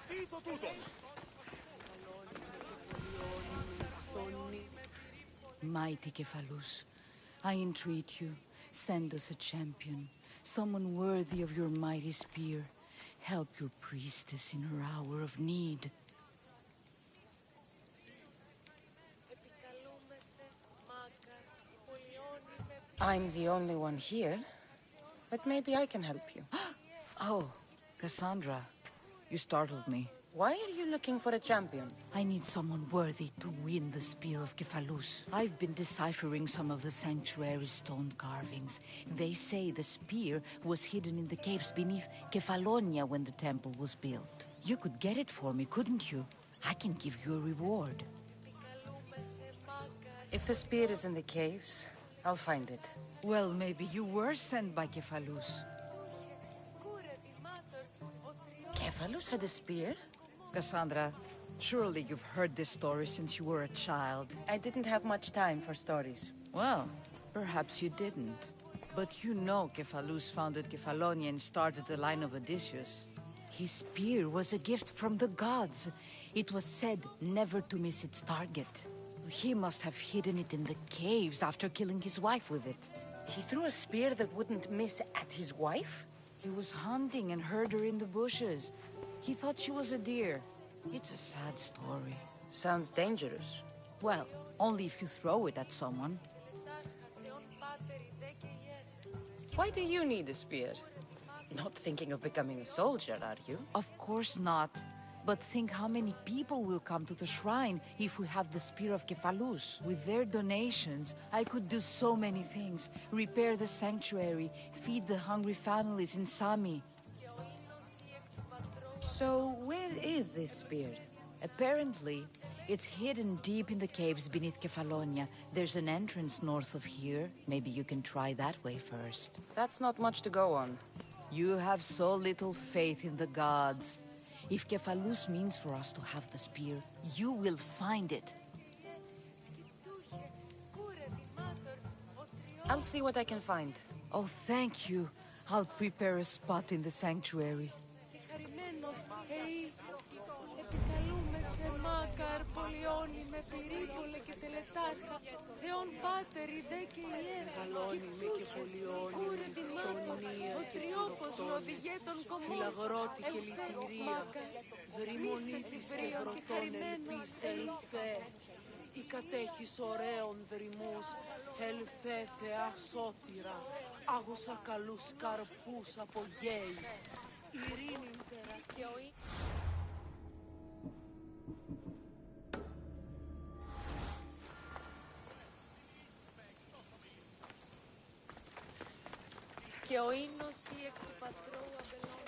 Τι το τούτο! Mighty Kephalus, I entreat you, send us a champion, someone worthy of your mighty spear. Help your priestess in her hour of need. I'm the only one here, but maybe I can help you. Oh, Cassandra, you startled me. Why are you looking for a champion? I need someone worthy to win the spear of Kephalus. I've been deciphering some of the sanctuary's stone carvings. They say the spear was hidden in the caves beneath Kefalonia when the temple was built. You could get it for me, couldn't you? I can give you a reward. If the spear is in the caves, I'll find it. Well, maybe you were sent by Kephalus. Kephalus had a spear? Cassandra, surely you've heard this story since you were a child. I didn't have much time for stories. Well, perhaps you didn't. But you know Kephalus founded Kefalonia and started the line of Odysseus. His spear was a gift from the gods. It was said never to miss its target. He must have hidden it in the caves after killing his wife with it. He threw a spear that wouldn't miss at his wife? He was hunting and heard her in the bushes. He thought she was a deer. It's a sad story. Sounds dangerous. Well, only if you throw it at someone. Why do you need a spear? Not thinking of becoming a soldier, are you? Of course not. But think how many people will come to the shrine if we have the Spear of Kephalus. With their donations, I could do so many things. Repair the sanctuary, feed the hungry families in Sami. So, where is this spear? Apparently, it's hidden deep in the caves beneath Kefalonia. There's an entrance north of here. Maybe you can try that way first. That's not much to go on. You have so little faith in the gods. If Kephalus means for us to have the spear, you will find it. I'll see what I can find. Oh, thank you. I'll prepare a spot in the sanctuary. Επικαλούμε σε μάκαρ, πολιώνει με πυρήπολε και τελετάτα. Θεόν πάτερ, ιδέ και ιέρα. Μεγαλώνει με και πολιώνει με χιονία και φρουροκόνη. Φυλαγρώτη και λυτηρία. Δρυμονίτης και βρωτών ελπίς ελθέ. Η κατέχεις ωραίων δρυμούς. Ελθέ θεά σώτηρα. Άγουσα καλούς καρπούς από γέης. Ειρήνη τερα και ο και ο ύμνος ή εκ του πατρώου αμπελώνει.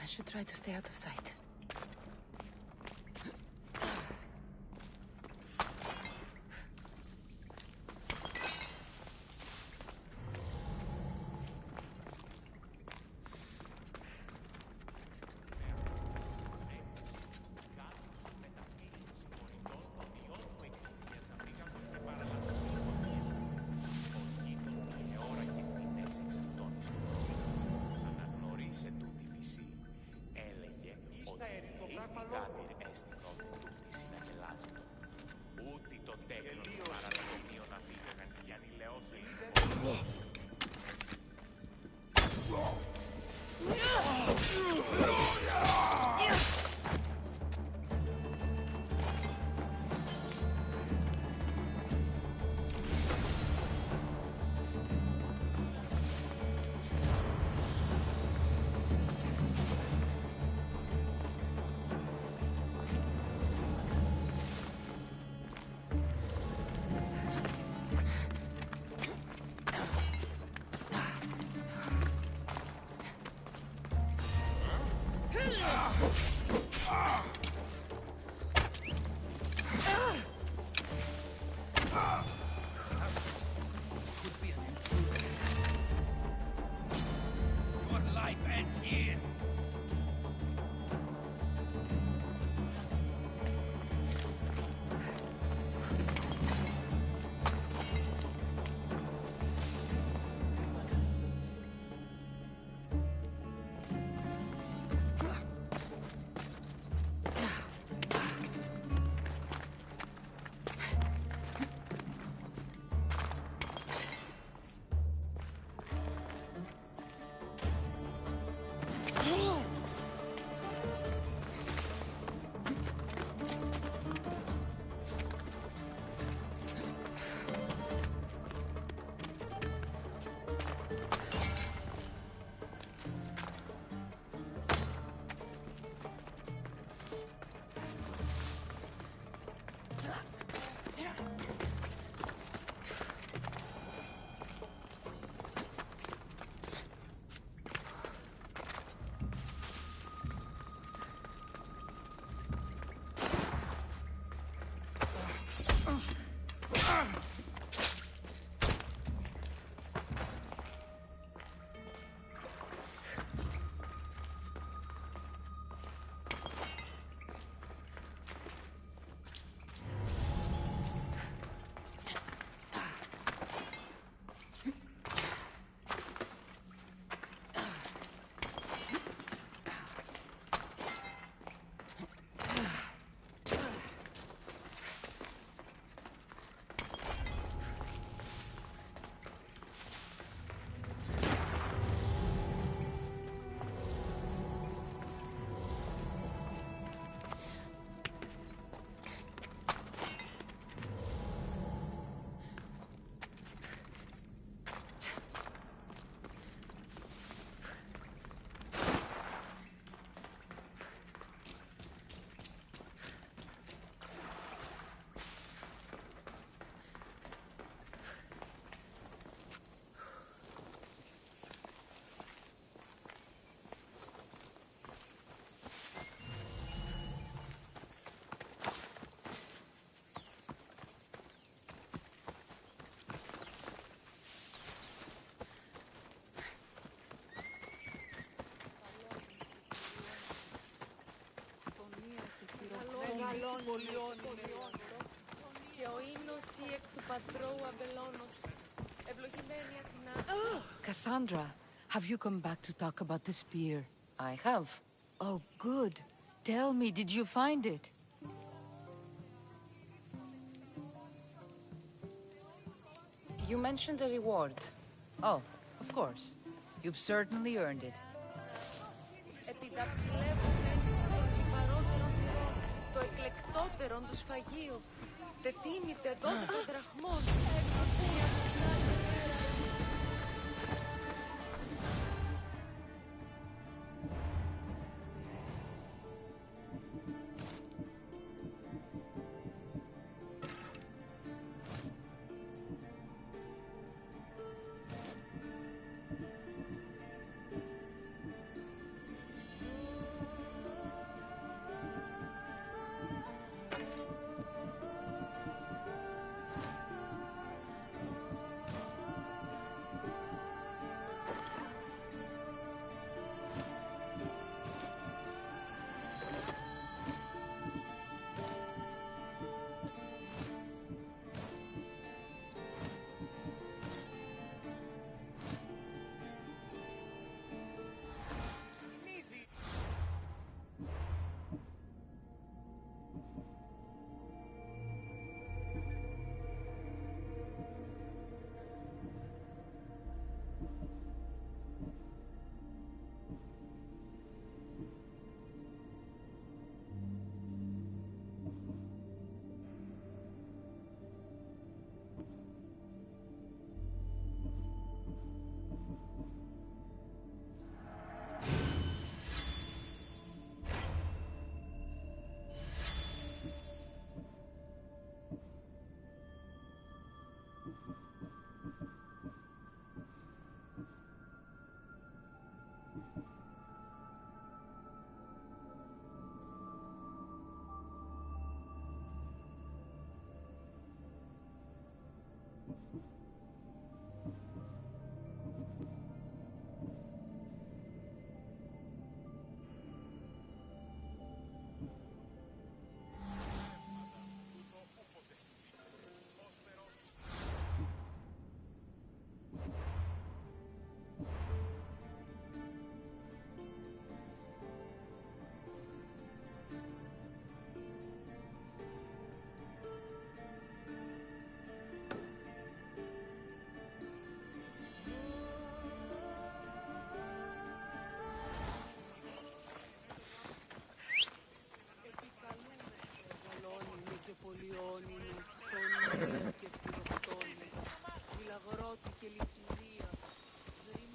I should try to stay out of sight. Οδηγάτηρ έστι πρόδε τούτη συναγελάζητο. Ούτι το τέκνον παραδομίων αφήγαγαν κι αν ηλαιώσουν λοιπόν. Και ο ίνος ή εκ του πατρώου αμπελώνος. Ευλογημένη Αθηνά. Cassandra, have you come back to talk about the spear? I have. Oh, good. Tell me, did you find it? You mentioned a reward. Oh, of course. You've certainly earned it. Επί τα ψηλεύουν έτσι των λιπαρότερων πυρών, το εκλεκτότερον του σφαγίου. Τεθύμητε 12 δραχμών.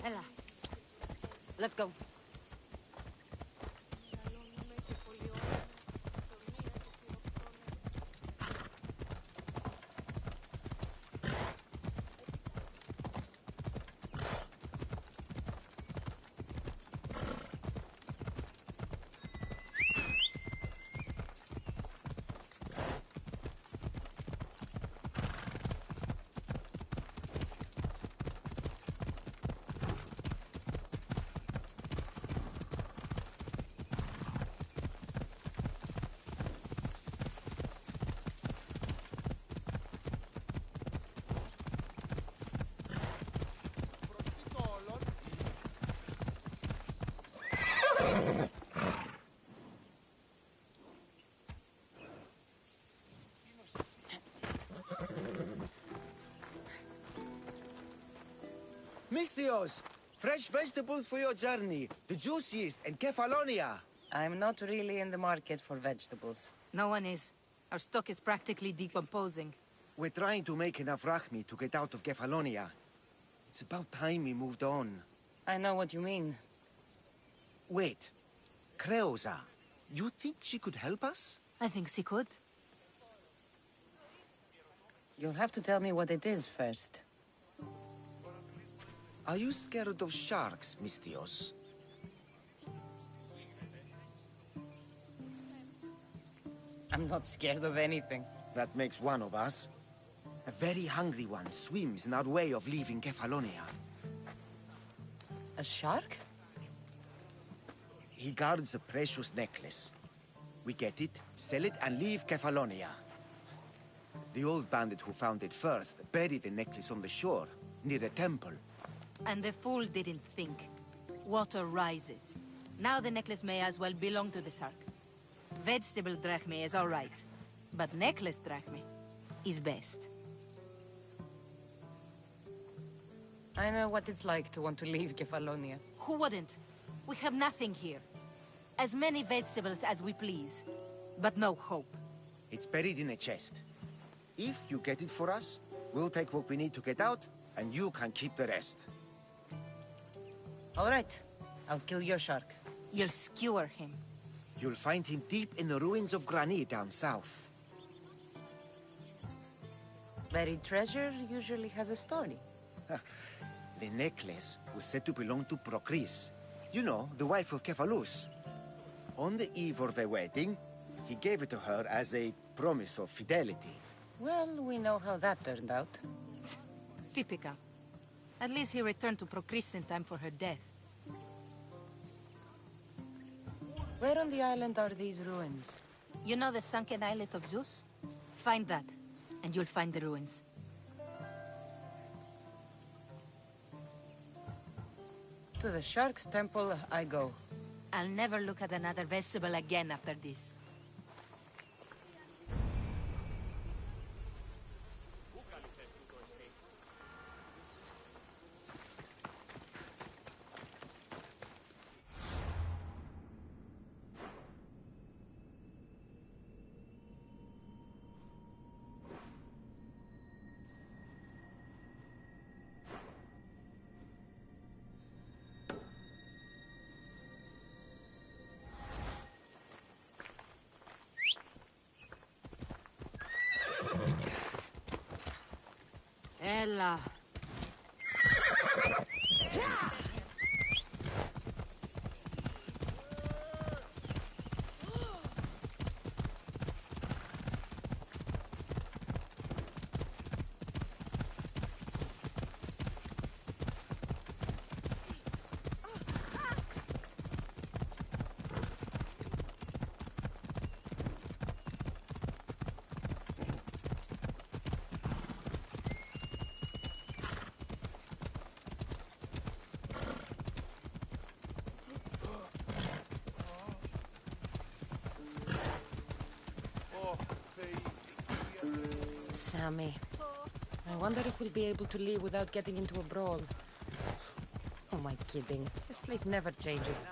Ella, let's go. Misthios! Fresh vegetables for your journey. The juiciest in Kefalonia. I'm not really in the market for vegetables. No one is. Our stock is practically decomposing. We're trying to make enough rachmi to get out of Kefalonia. It's about time we moved on. I know what you mean. Wait. Creosa. You think she could help us? I think she could. You'll have to tell me what it is first. Are you scared of sharks, Misthios? I'm not scared of anything. That makes one of us. A very hungry one swims in our way of leaving Kefalonia. A shark? He guards a precious necklace. We get it, sell it, and leave Kefalonia. The old bandit who found it first buried the necklace on the shore, near a temple. And the fool didn't think. Water rises. Now the necklace may as well belong to the shark. Vegetable drachme is all right, but necklace drachme is best. I know what it's like to want to leave Kefalonia. Who wouldn't? We have nothing here. As many vegetables as we please, but no hope. It's buried in a chest. If you get it for us, we'll take what we need to get out, and you can keep the rest. All right. I'll kill your shark. You'll skewer him. You'll find him deep in the ruins of Granit down south. Buried treasure usually has a story. The necklace was said to belong to Procris. You know, the wife of Kephalus. On the eve of their wedding, he gave it to her as a promise of fidelity. Well, we know how that turned out. Typical. At least he returned to Procris in time for her death. Where on the island are these ruins? You know the sunken islet of Zeus? Find that, and you'll find the ruins. To the Shark's Temple I go. I'll never look at another vegetable again after this. Ella. Sammy. I wonder if we'll be able to leave without getting into a brawl. Oh, my kidding. This place never changes.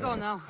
go now.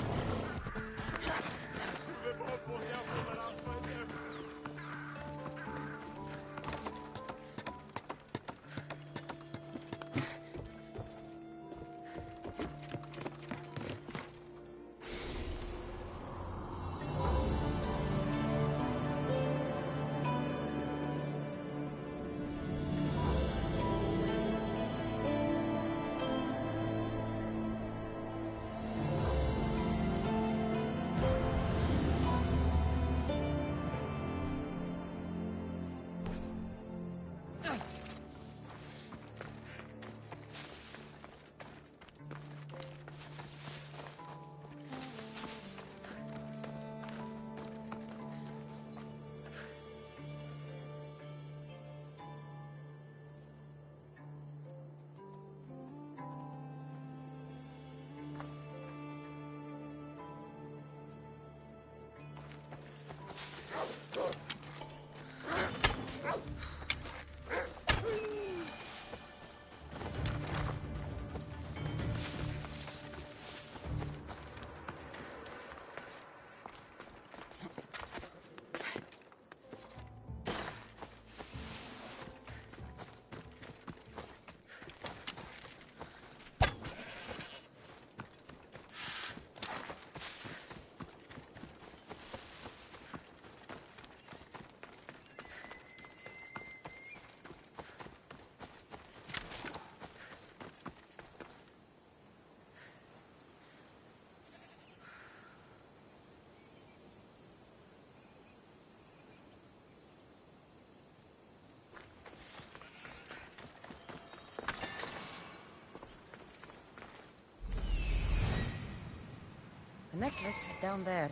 The necklace is down there.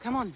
Come on.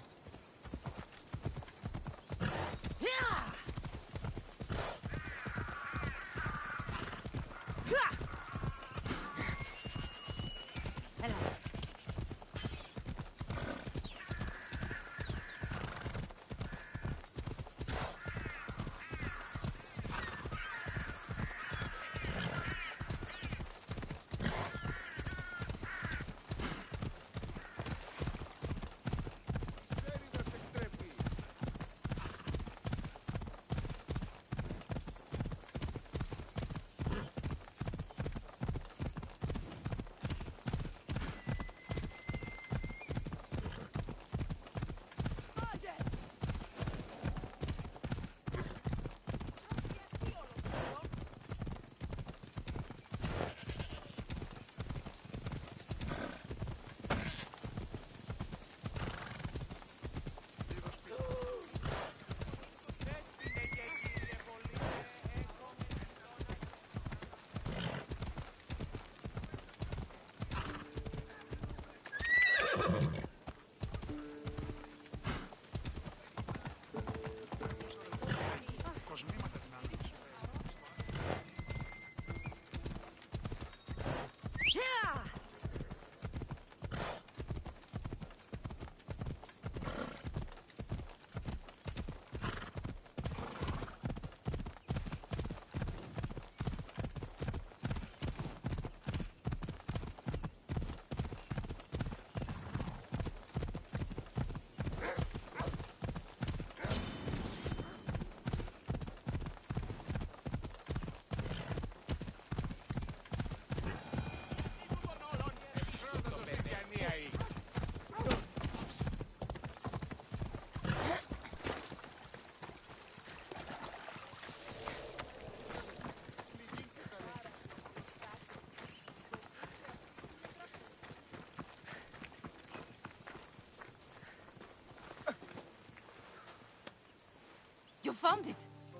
You found it.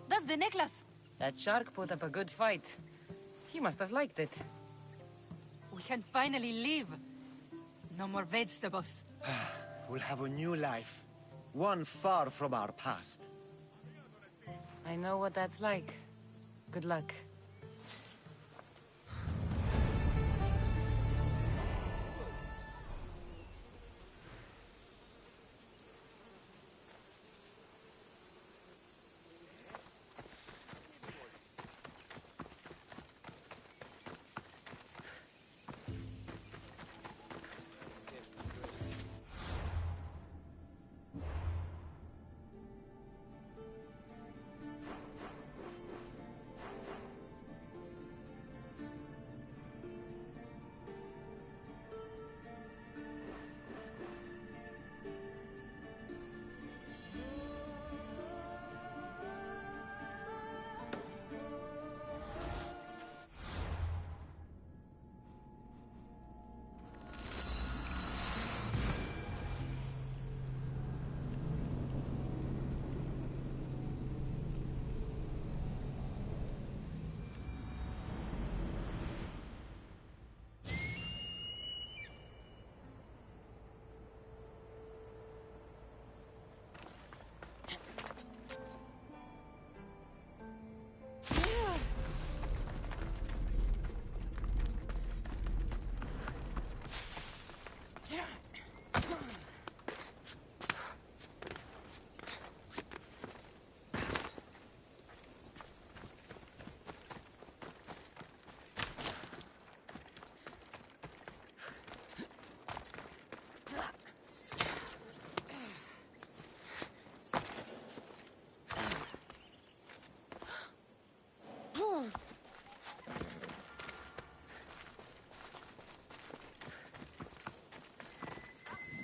That's the necklace. That shark put up a good fight. He must have liked it. We can finally leave. No more vegetables. We'll have a new life. One far from our past. I know what that's like. Good luck.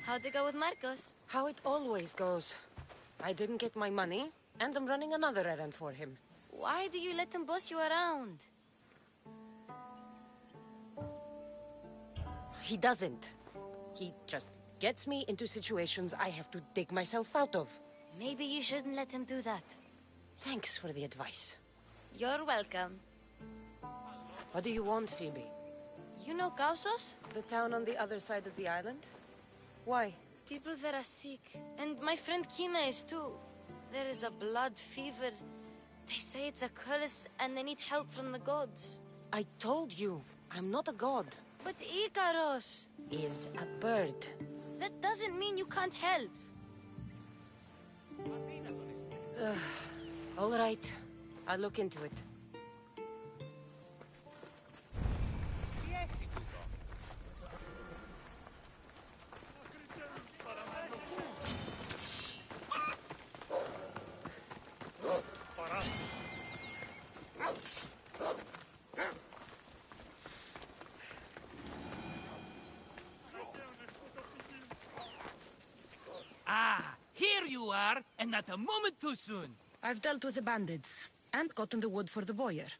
How'd it go with Marcos? How it always goes. I didn't get my money, and I'm running another errand for him. Why do you let him boss you around? He doesn't. He just gets me into situations I have to dig myself out of. Maybe you shouldn't let him do that. Thanks for the advice. You're welcome. What do you want, Phoebe? You know Kausos? The town on the other side of the island? Why? People that are sick. And my friend Kina is too. There is a blood fever. They say it's a curse and they need help from the gods. I told you, I'm not a god. But Ikaros Is a bird. That doesn't mean you can't help. All right, I'll look into it. Ah, here you are, and not a moment too soon. I've dealt with the bandits, and gotten the wood for the boiler.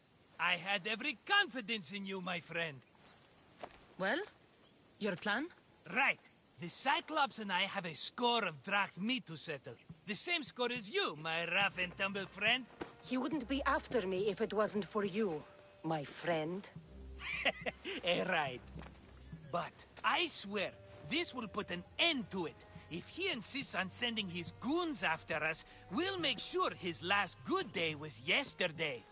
I had every confidence in you, my friend. Well, your plan? Right. The Cyclops and I have a score of drachmi to settle. The same score as you, my rough and tumble friend. He wouldn't be after me if it wasn't for you, my friend. Right. But I swear, this will put an end to it. If he insists on sending his goons after us, we'll make sure his last good day was yesterday.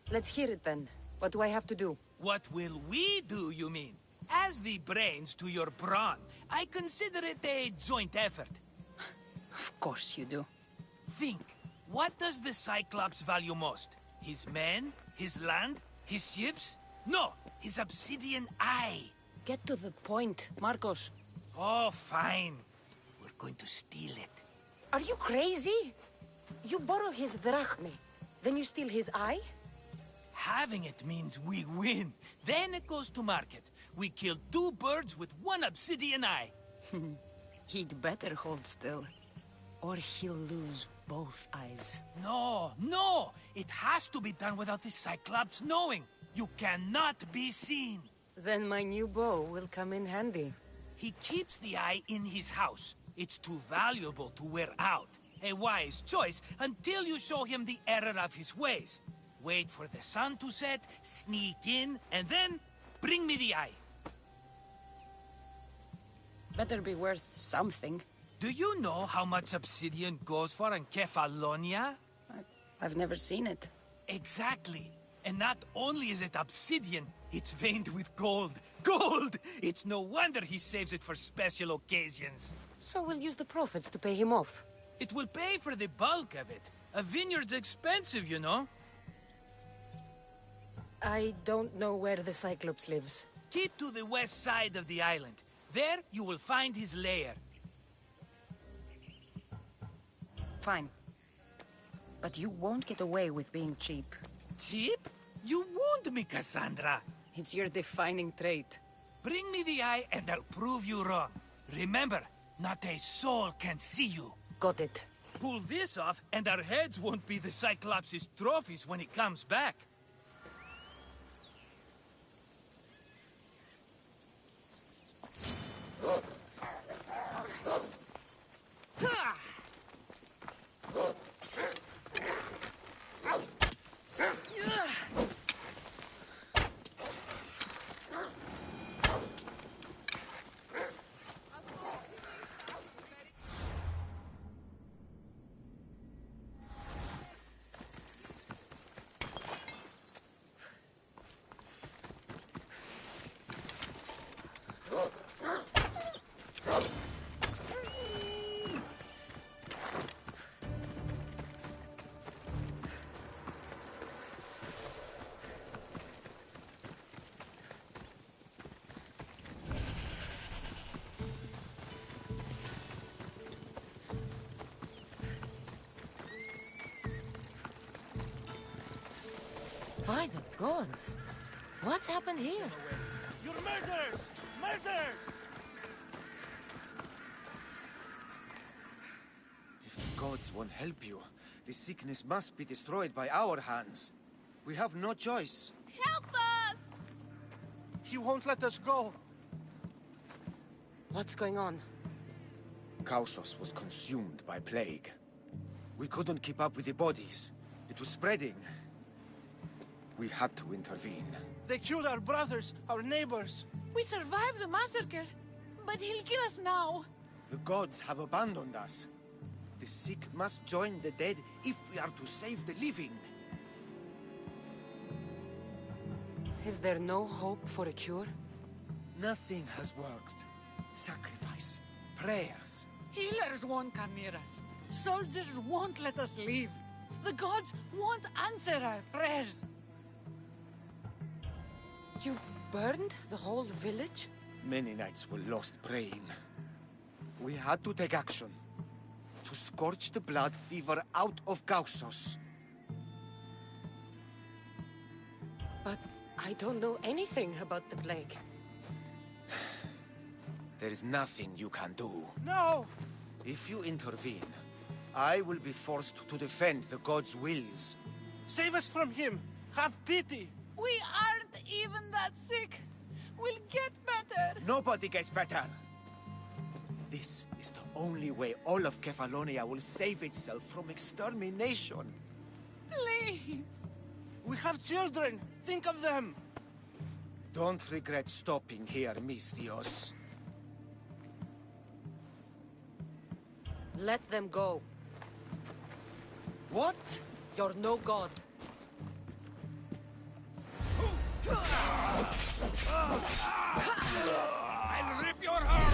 Let's hear it then. What do I have to do? What will we do, you mean? As the brains to your brawn, I consider it a joint effort. Of course you do. Think, what does the Cyclops value most? His men? His land? His ships? No, his obsidian eye. Get to the point, Marcos. Oh, fine. We're going to steal it. Are you crazy? You borrow his drachmi, then you steal his eye? Having it means we win. Then it goes to market. We kill 2 birds with 1 obsidian eye. He'd better hold still, or he'll lose both eyes. No, no! It has to be done without the Cyclops knowing. You cannot be seen. Then my new bow will come in handy. He keeps the eye in his house. It's too valuable to wear out. A wise choice until you show him the error of his ways. Wait for the sun to set, sneak in, and then bring me the eye. Better be worth something. Do you know how much obsidian goes for in Kefalonia? I've never seen it. Exactly. And not only is it obsidian, it's veined with gold. Gold! It's no wonder he saves it for special occasions. So we'll use the profits to pay him off. It will pay for the bulk of it. A vineyard's expensive, you know. I don't know where the Cyclops lives. Keep to the west side of the island. There, you will find his lair. Fine. But you won't get away with being cheap. Cheap? You wound me, Cassandra. It's your defining trait. Bring me the eye and I'll prove you wrong. Remember, not a soul can see you. Got it. Pull this off and our heads won't be the Cyclops' trophies when he comes back. By the gods! What's happened here? You're murderers! Murderers! If the gods won't help you, the sickness must be destroyed by our hands. We have no choice. Help us! He won't let us go. What's going on? Kausos was consumed by plague. We couldn't keep up with the bodies. It was spreading. We had to intervene. They killed our brothers, our neighbors. We survived the massacre, but he'll kill us now. The gods have abandoned us. The sick must join the dead if we are to save the living. Is there no hope for a cure? Nothing has worked. Sacrifice, prayers. Healers won't come near us. Soldiers won't let us leave. The gods won't answer our prayers. You burned the whole village? Many nights were lost praying. We had to take action. To scorch the blood fever out of Gaussos. But I don't know anything about the plague. There is nothing you can do. No! If you intervene, I will be forced to defend the gods' wills. Save us from him! Have pity! We aren't even that sick. We'll get better. Nobody gets better. This is the only way all of Kefalonia will save itself from extermination. Please. We have children! Think of them! Don't regret stopping here, Misthios. Let them go. What? You're no god. I'll rip your heart!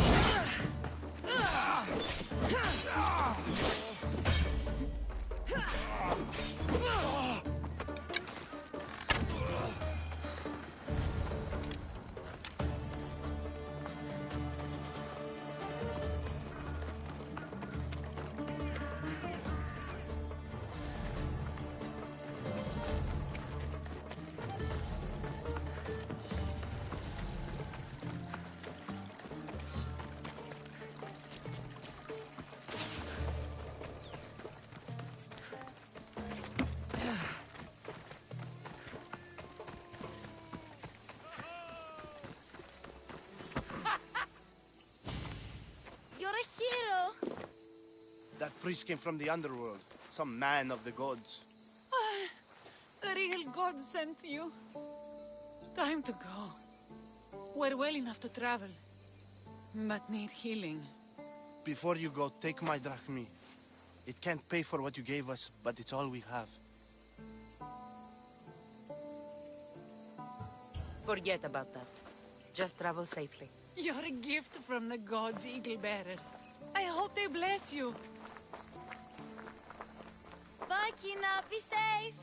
You're a hero! That priest came from the underworld. Some man of the gods. The real god sent you. Time to go. We're well enough to travel, but need healing. Before you go, take my drachmi. It can't pay for what you gave us, but it's all we have. Forget about that. Just travel safely. You're a gift from the gods, Eagle Bearer. I hope they bless you. Bye, Kina. Be safe!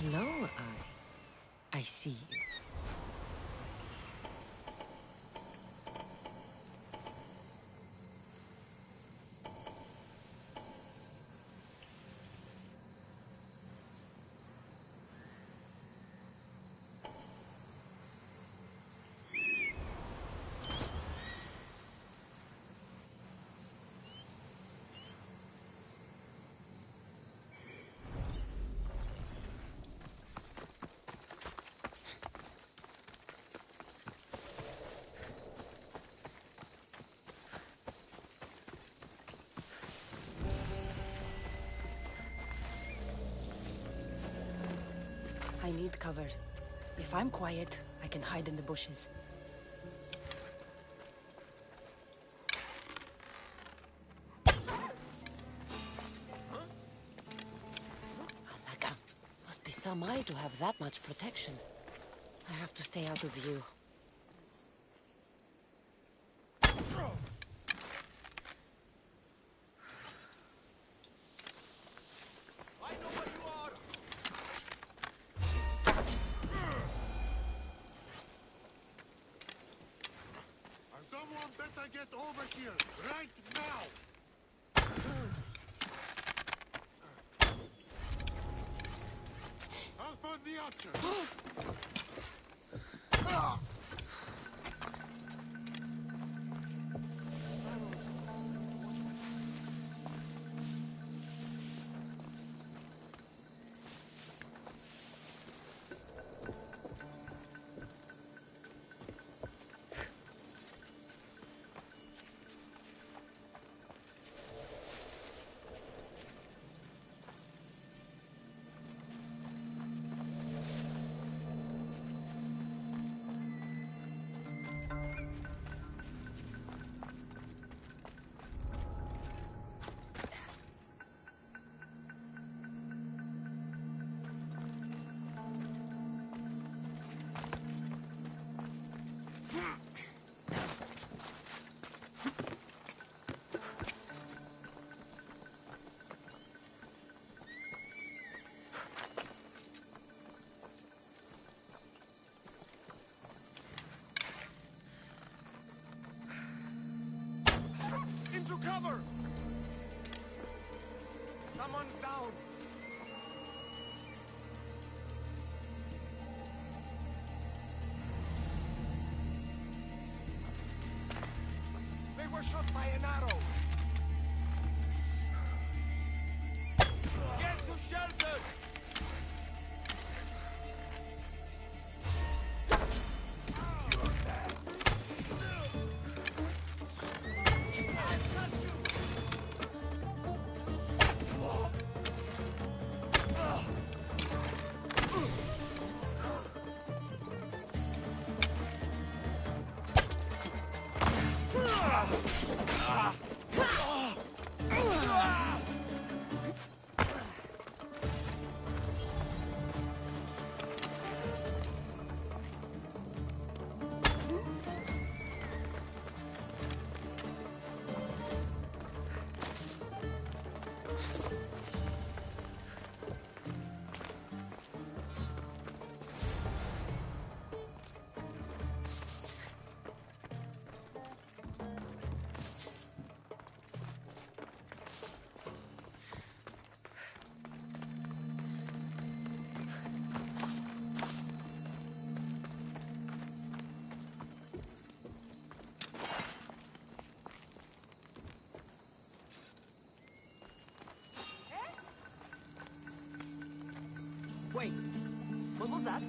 Hello, I see you. I need cover. If I'm quiet, I can hide in the bushes. Alaka, must be some eye to have that much protection. I have to stay out of view. gotta get over here, right now! I'll find the archers! Into cover! Someone's down! They were shot by an arrow! Get to shelter! Wait, what was that?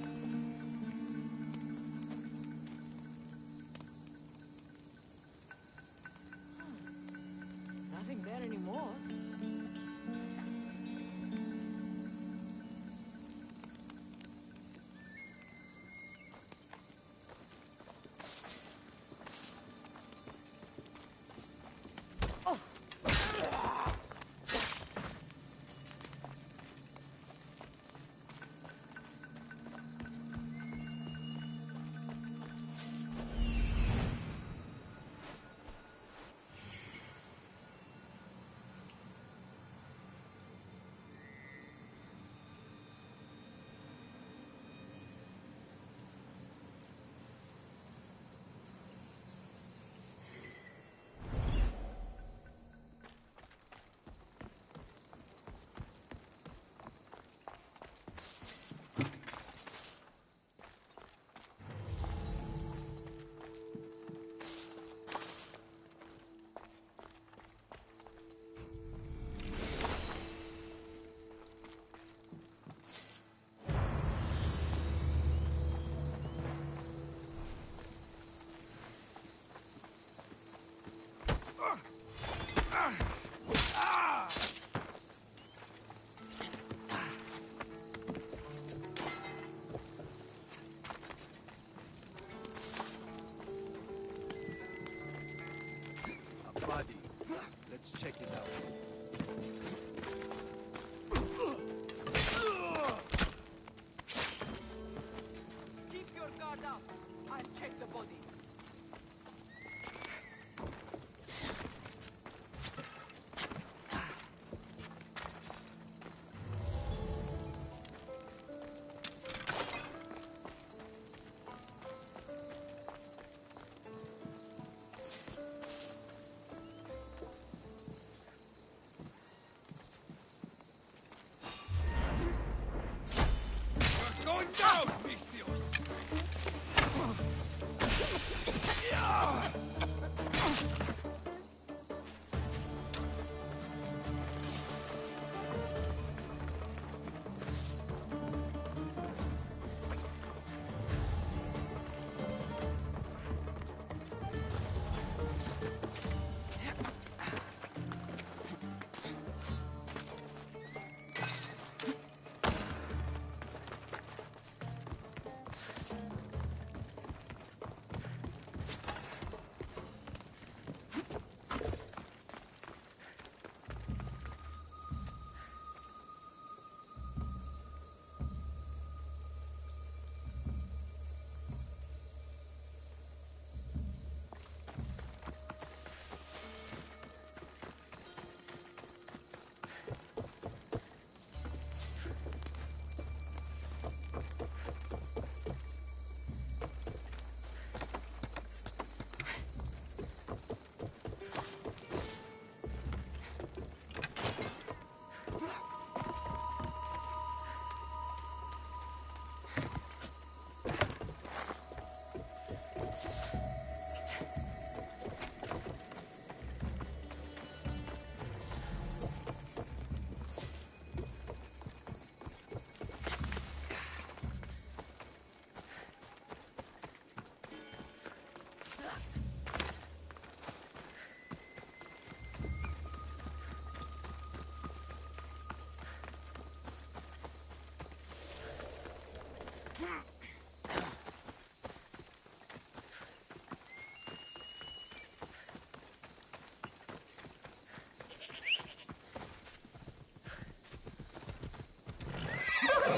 Nothing there anymore.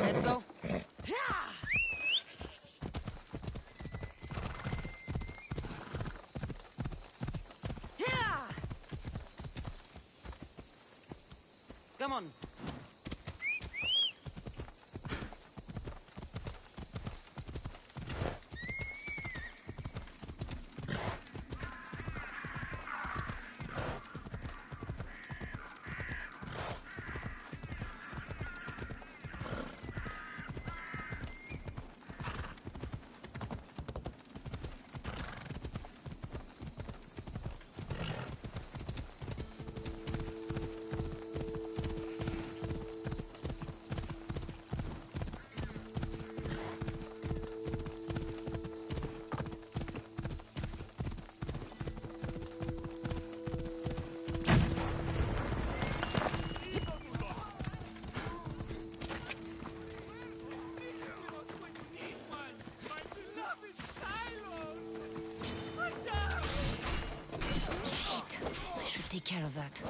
Let's go. Come on. Take care of that.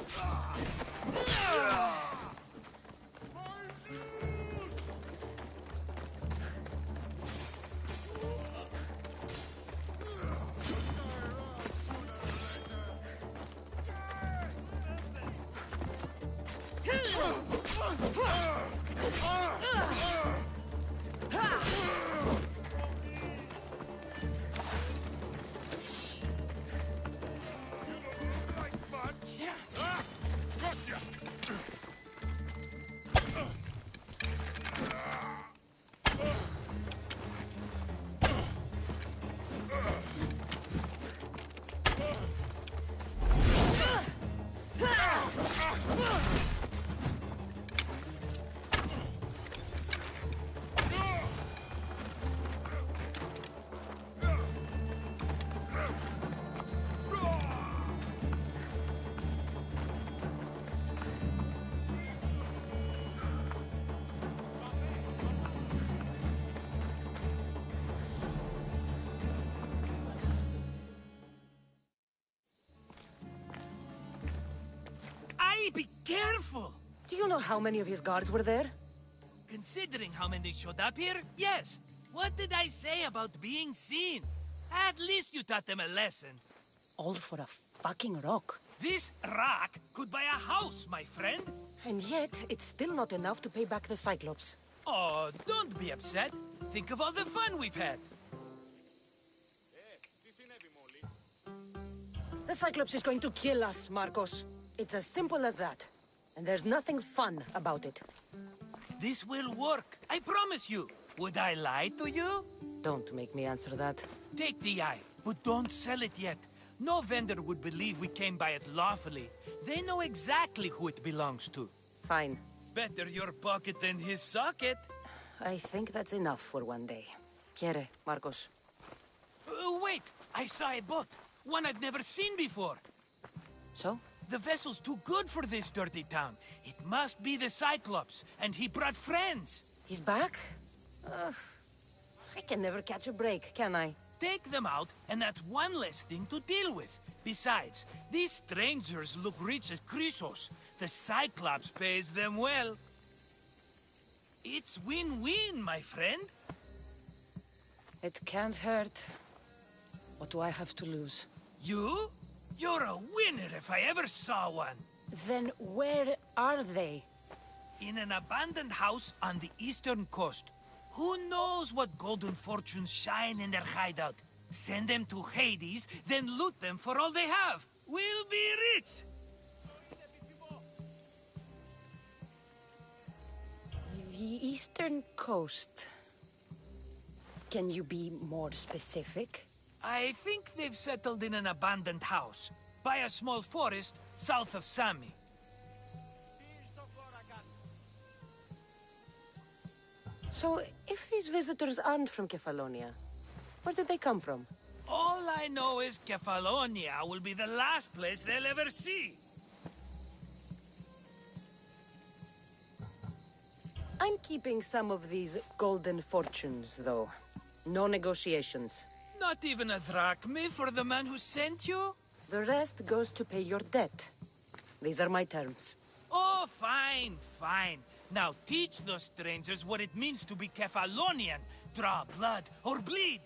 Be careful! Do you know how many of his guards were there? Considering how many showed up here, yes. What did I say about being seen? At least you taught them a lesson. All for a fucking rock. This rock could buy a house, my friend. And yet, it's still not enough to pay back the Cyclops. Oh, don't be upset. Think of all the fun we've had. The Cyclops is going to kill us, Marcos. It's as simple as that. And there's nothing fun about it. This will work, I promise you. Would I lie to you? Don't make me answer that. Take the eye, but don't sell it yet. No vendor would believe we came by it lawfully. They know exactly who it belongs to. Fine. Better your pocket than his socket. I think that's enough for one day. Quiere, Marcos. Wait! I saw a boat. One I've never seen before. So? The vessel's too good for this dirty town. It must be the Cyclops, and he brought friends. He's back? I can never catch a break, can I? Take them out, and that's one less thing to deal with. Besides, these strangers look rich as Chrysos. The Cyclops pays them well. It's win-win, my friend. It can't hurt. What do I have to lose? You? You're a winner if I ever saw one. Then where are they? In an abandoned house on the eastern coast. Who knows what golden fortunes shine in their hideout? Send them to Hades, then loot them for all they have. We'll be rich! The eastern coast. Can you be more specific? I think they've settled in an abandoned house, by a small forest south of Sami. So, if these visitors aren't from Kefalonia, where did they come from? All I know is Kefalonia will be the last place they'll ever see. I'm keeping some of these golden fortunes, though. No negotiations. Not even a drachme for the man who sent you? The rest goes to pay your debt. These are my terms. Oh, fine, fine. Now teach those strangers what it means to be Kefalonian. Draw blood or bleed.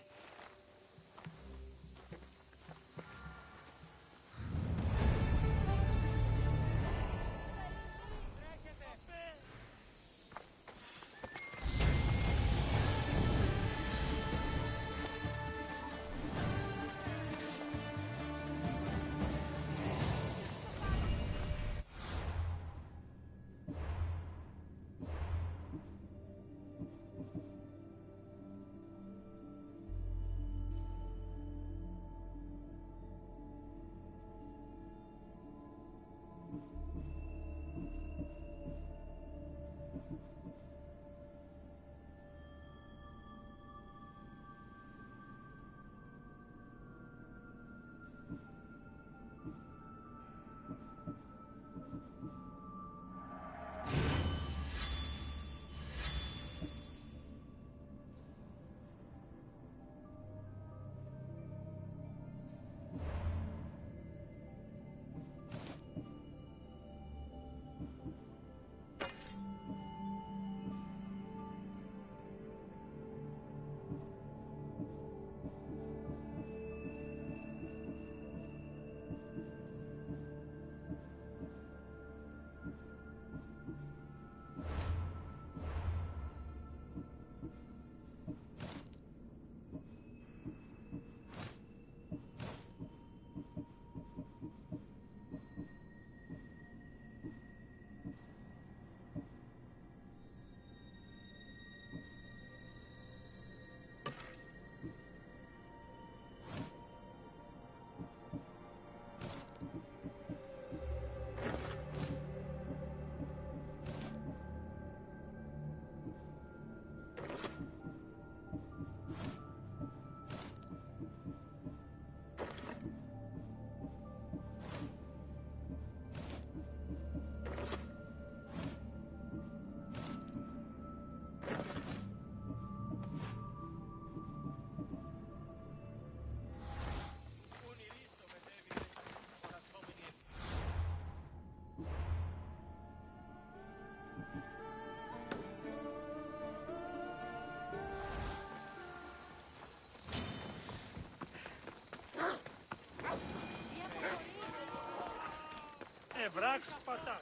Βράξ πατά.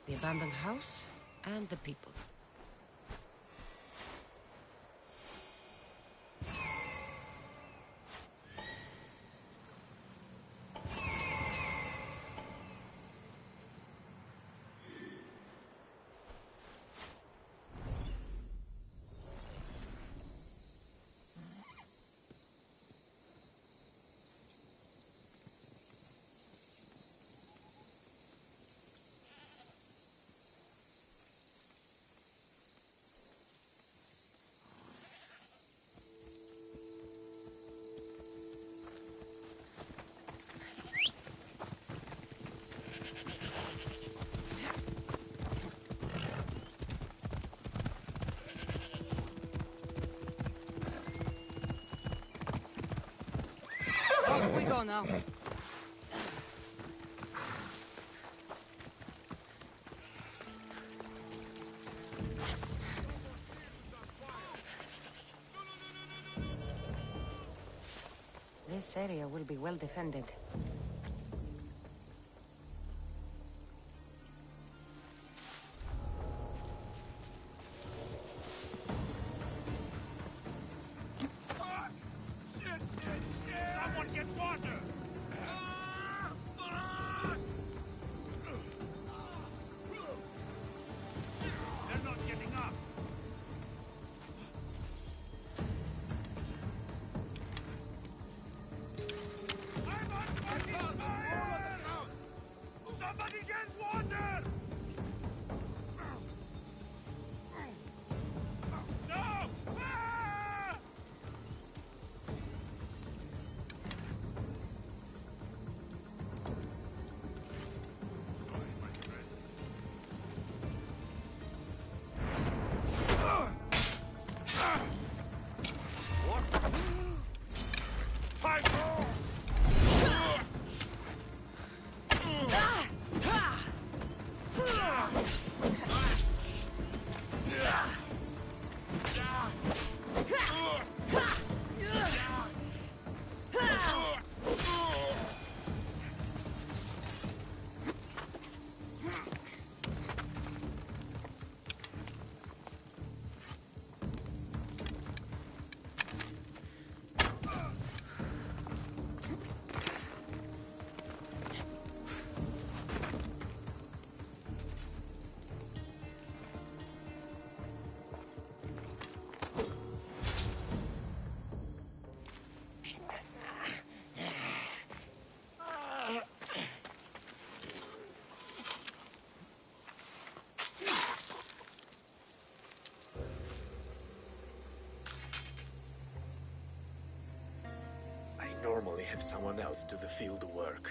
The abandoned house and the people. Off we go now. This area will be well defended. Someone get water! have someone else do the field work.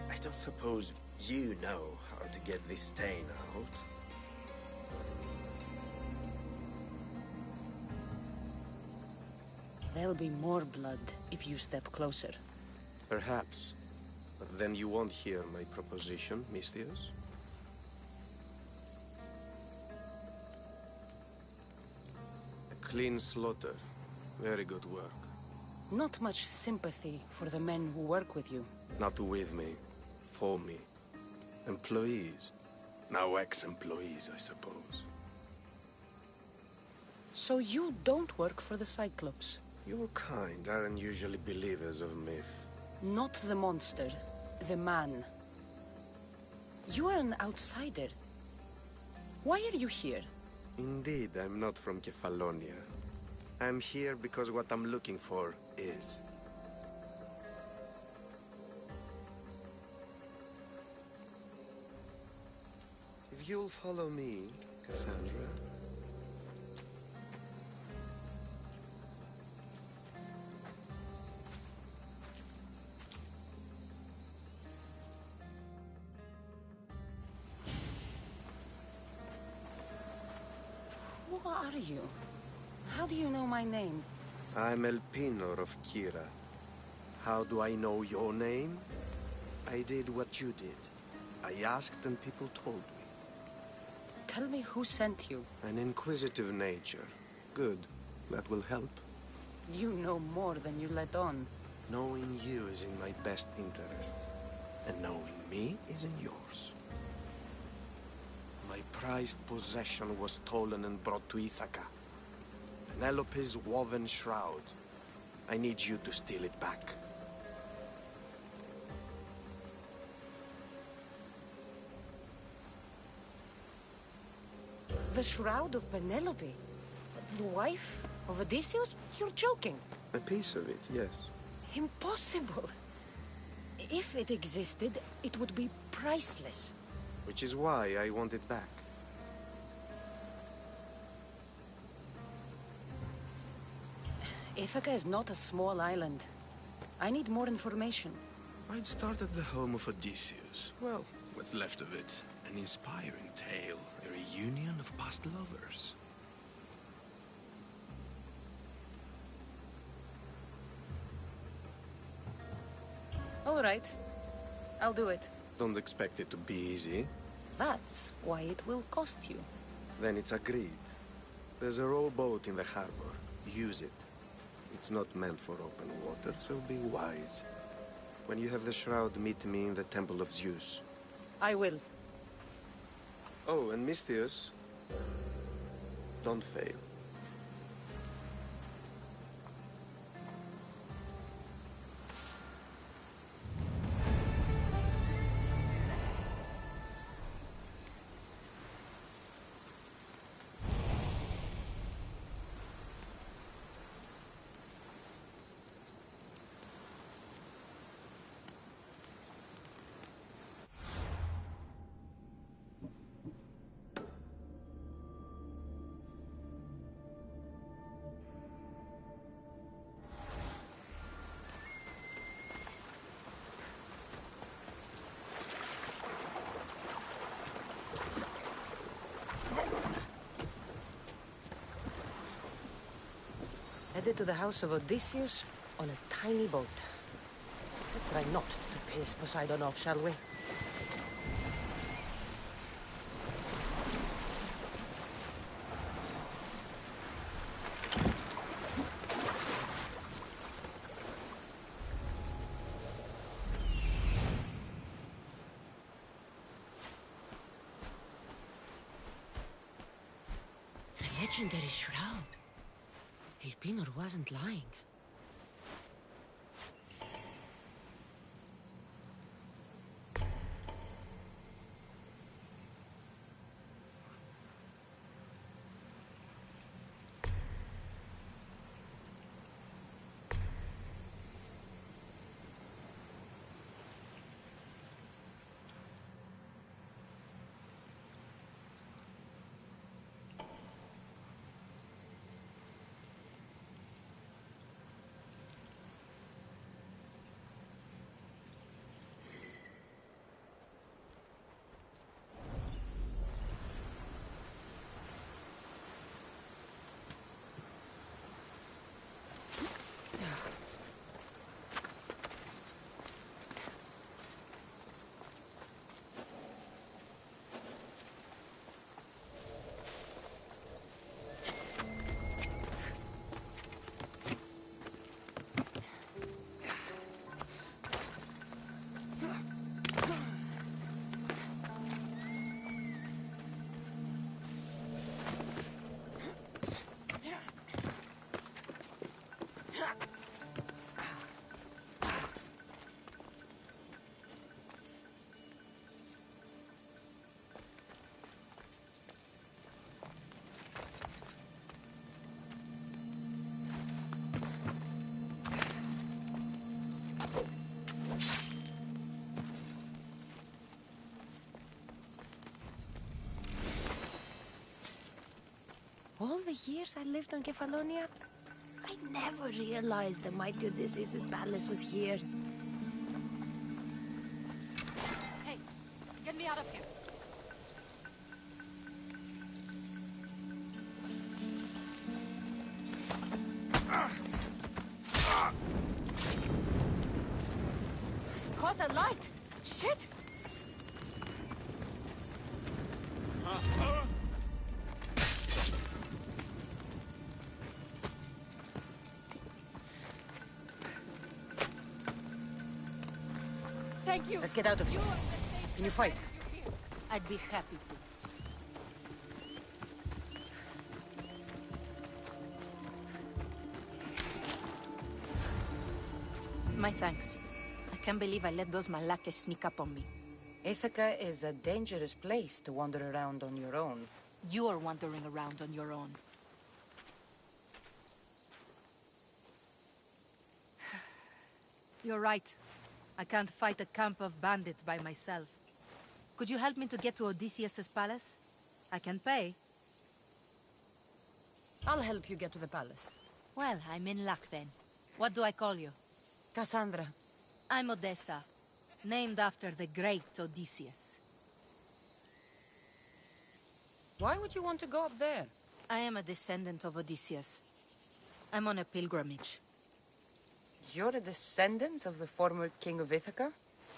I don't suppose you know how to get this stain out. There'll be more blood if you step closer. Perhaps. But then you won't hear my proposition, Mistius. A clean slaughter. Very good work. Not much sympathy for the men who work with you. Not with me. For me. Employees. Now ex-employees, I suppose. So you don't work for the Cyclops? Your kind aren't usually believers of myth. Not the monster, the man. You are an outsider. Why are you here? Indeed, I'm not from Kefalonia. I'm here because what I'm looking for is. If you'll follow me, Cassandra. Who are you? How do you know my name? I'm Elpinor of Kira. How do I know your name? I did what you did. I asked and people told me. Tell me who sent you. An inquisitive nature. Good. That will help. You know more than you let on. Knowing you is in my best interest. And knowing me is in yours. My prized possession was stolen and brought to Ithaca. Penelope's woven shroud. I need you to steal it back. The shroud of Penelope? The wife of Odysseus? You're joking. A piece of it, yes. Impossible. If it existed, it would be priceless. Which is why I want it back. Ithaca is not a small island. I need more information. I'd start at the home of Odysseus. Well, what's left of it. An inspiring tale. A reunion of past lovers. All right. I'll do it. Don't expect it to be easy. That's why it will cost you. Then it's agreed. There's a rowboat in the harbor. Use it. It's not meant for open water, so be wise. When you have the shroud, meet me in the Temple of Zeus. I will. Oh, and Mistius, don't fail. Headed to the house of Odysseus on a tiny boat. Let's try not to piss Poseidon off, shall we? The legendary shroud. Elpinor wasn't lying. All the years I lived on Kefalonia, I never realized the mighty Odysseus' palace was here. Hey, get me out of here. Caught a light! Shit! Thank you. Let's get out of here. Can you fight? I'd be happy to. My thanks. I can't believe I let those Malakas sneak up on me. Ithaca is a dangerous place to wander around on your own. You're wandering around on your own. You're right. I can't fight a camp of bandits by myself. Could you help me to get to Odysseus' palace? I can pay. I'll help you get to the palace. Well, I'm in luck then. What do I call you? Cassandra. I'm Odessa, named after the great Odysseus. Why would you want to go up there? I am a descendant of Odysseus. I'm on a pilgrimage. You're a descendant of the former king of Ithaca?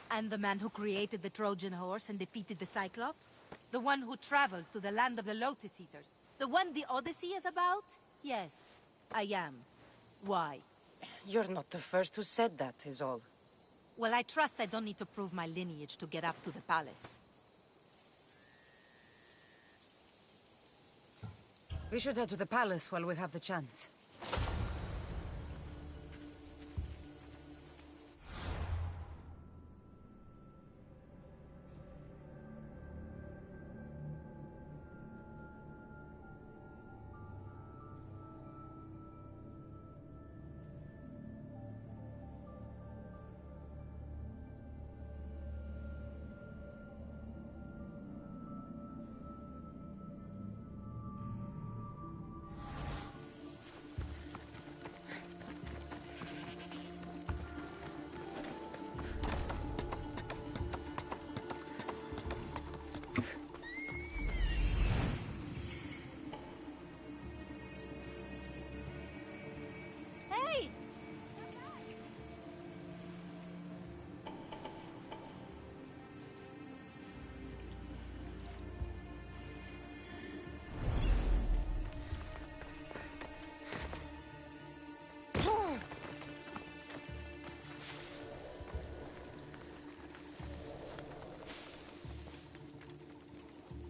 And the man who created the Trojan horse and defeated the Cyclops? The one who traveled to the land of the Lotus Eaters? The one the Odyssey is about? Yes, I am. Why? You're not the first who said that, is all. Well, I trust I don't need to prove my lineage to get up to the palace. We should head to the palace while we have the chance.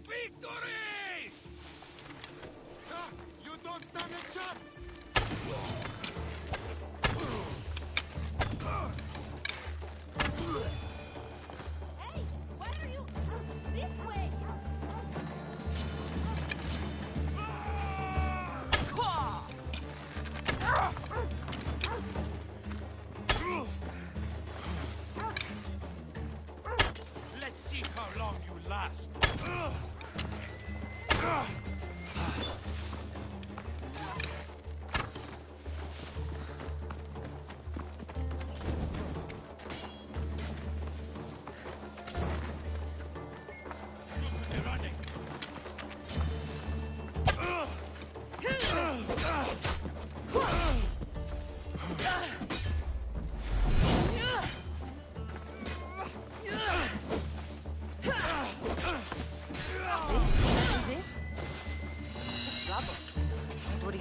Victory! You don't stand a chance! Hey, where are you? This way! Let's see how long you last.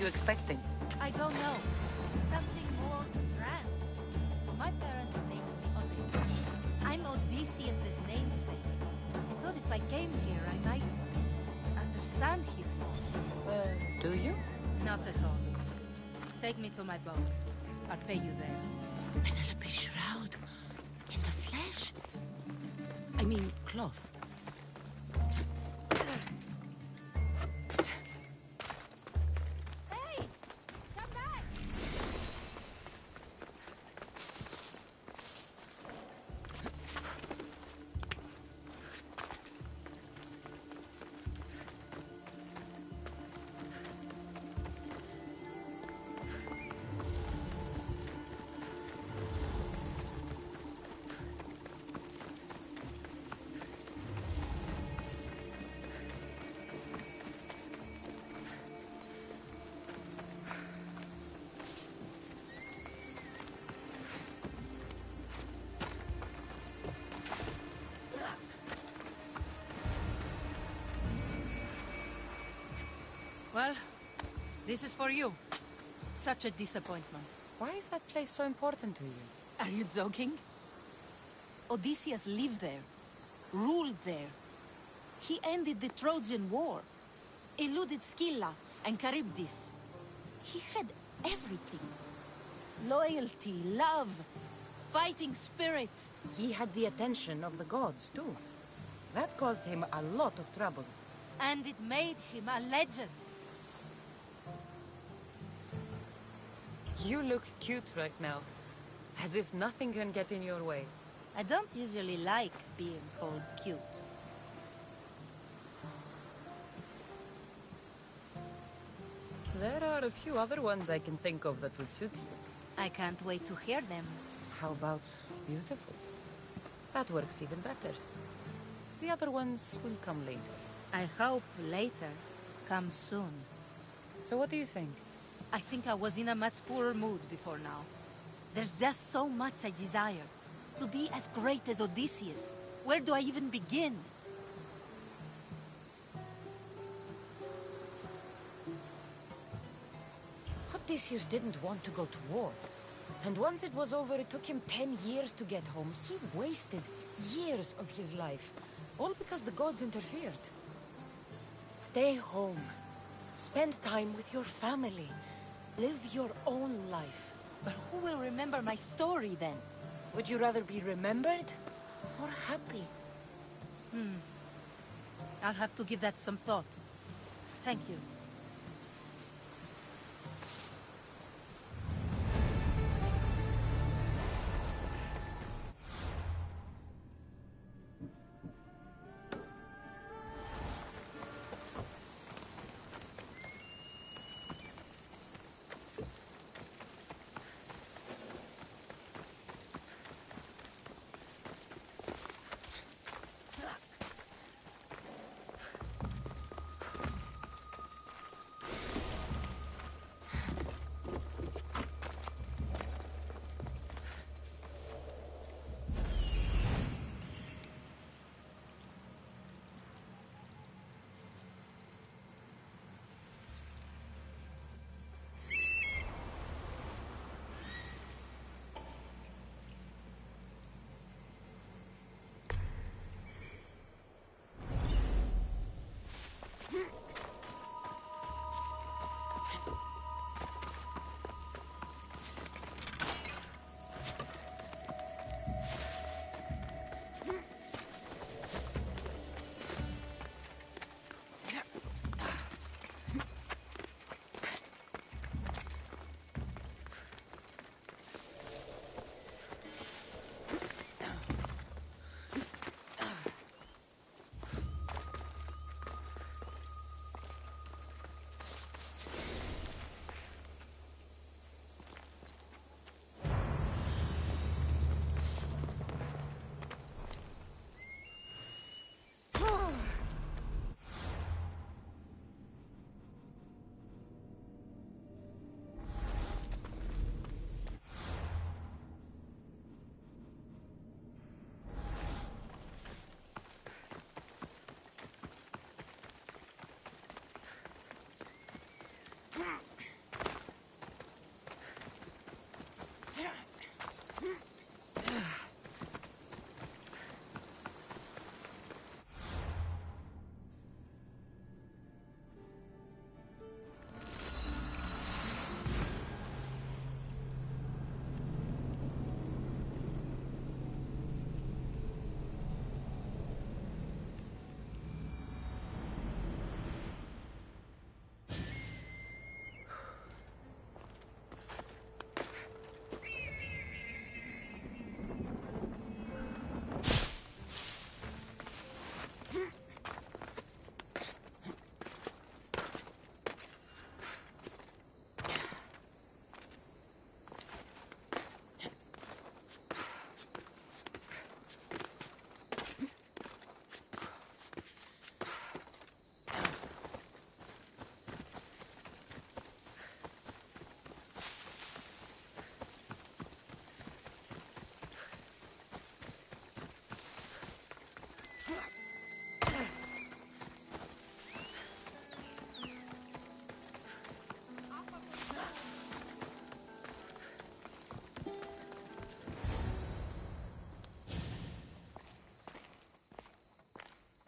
you expecting? I don't know. Something more grand. My parents named me Odyssey. I'm Odysseus's namesake. I thought if I came here, I might understand him more. Do you? Not at all. Take me to my boat. I'll pay you there. Penelope's shroud. In the flesh? I mean, cloth. Hey! Come back! Well, this is for you. Such a disappointment. Why is that place so important to you? Are you joking? Odysseus lived there, ruled there. He ended the Trojan War, eluded Scylla and Charybdis. He had everything. Loyalty, love, fighting spirit. He had the attention of the gods, too. That caused him a lot of trouble. And it made him a legend. You look cute right now. As if nothing can get in your way. I don't usually like being called cute. There are a few other ones I can think of that would suit you. I can't wait to hear them. How about beautiful? That works even better. The other ones will come later. I hope later comes soon. So what do you think? I think I was in a much poorer mood before now. There's just so much I desire. To be as great as Odysseus. Where do I even begin? Odysseus didn't want to go to war. And once it was over, it took him 10 years to get home. He wasted years of his life. All because the gods interfered. Stay home. Spend time with your family. Live your own life. But who will remember my story then? Would you rather be remembered or happy? I'll have to give that some thought. Thank you.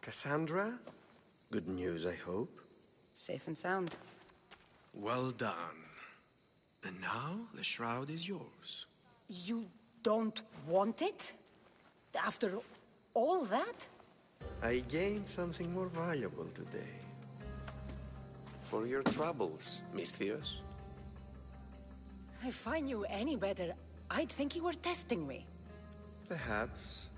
Cassandra? Good news, I hope. Safe and sound. Well done. And now, the shroud is yours. You don't want it? After all that? I gained something more valuable today. For your troubles, Misthios. If I knew any better, I'd think you were testing me. Perhaps.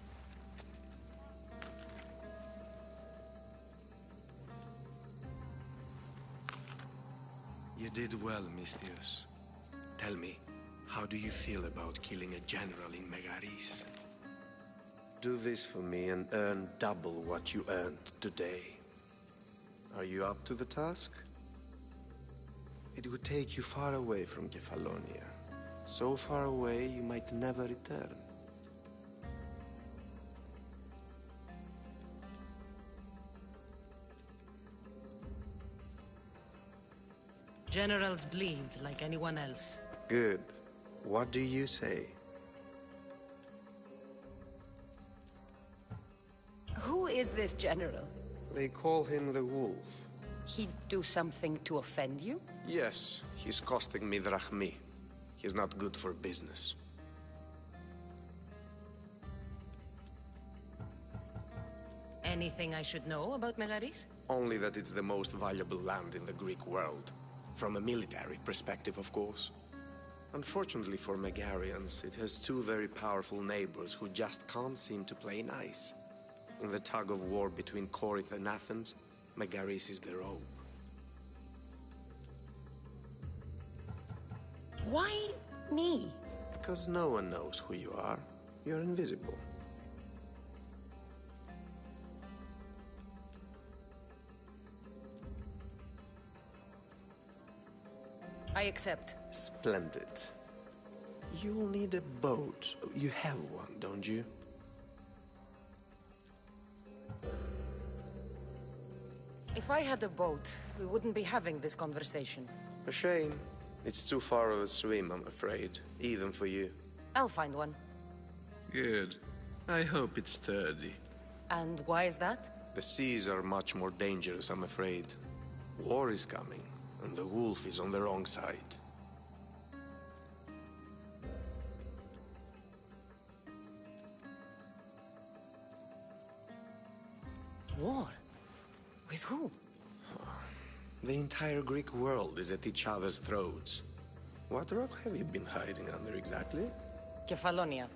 You did well, Misthios. Tell me, how do you feel about killing a general in Megaris? Do this for me and earn double what you earned today. Are you up to the task? It would take you far away from Kefalonia. So far away you might never return. Generals bleed like anyone else. Good. What do you say? Who is this general? They call him the Wolf. He'd do something to offend you? Yes, he's costing me drachmi. He's not good for business. Anything I should know about Megaris? Only that it's the most valuable land in the Greek world. From a military perspective, of course. Unfortunately for Megarians, it has two very powerful neighbors who just can't seem to play nice. In the tug of war between Corinth and Athens, Megaris is the rope. Why me? Because no one knows who you are. You're invisible. I accept. Splendid. You'll need a boat. You have one, don't you? If I had a boat, we wouldn't be having this conversation. A shame. It's too far of a swim, I'm afraid. Even for you. I'll find one. Good. I hope it's sturdy. And why is that? The seas are much more dangerous, I'm afraid. War is coming, and the wolf is on the wrong side. War? With who? The entire Greek world is at each other's throats. What rock have you been hiding under exactly? Kefalonia.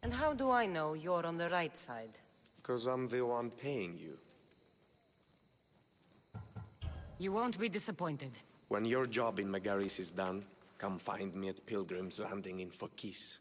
And how do I know you're on the right side? Because I'm the one paying you. You won't be disappointed. When your job in Megaris is done, come find me at Pilgrim's Landing in Phokis.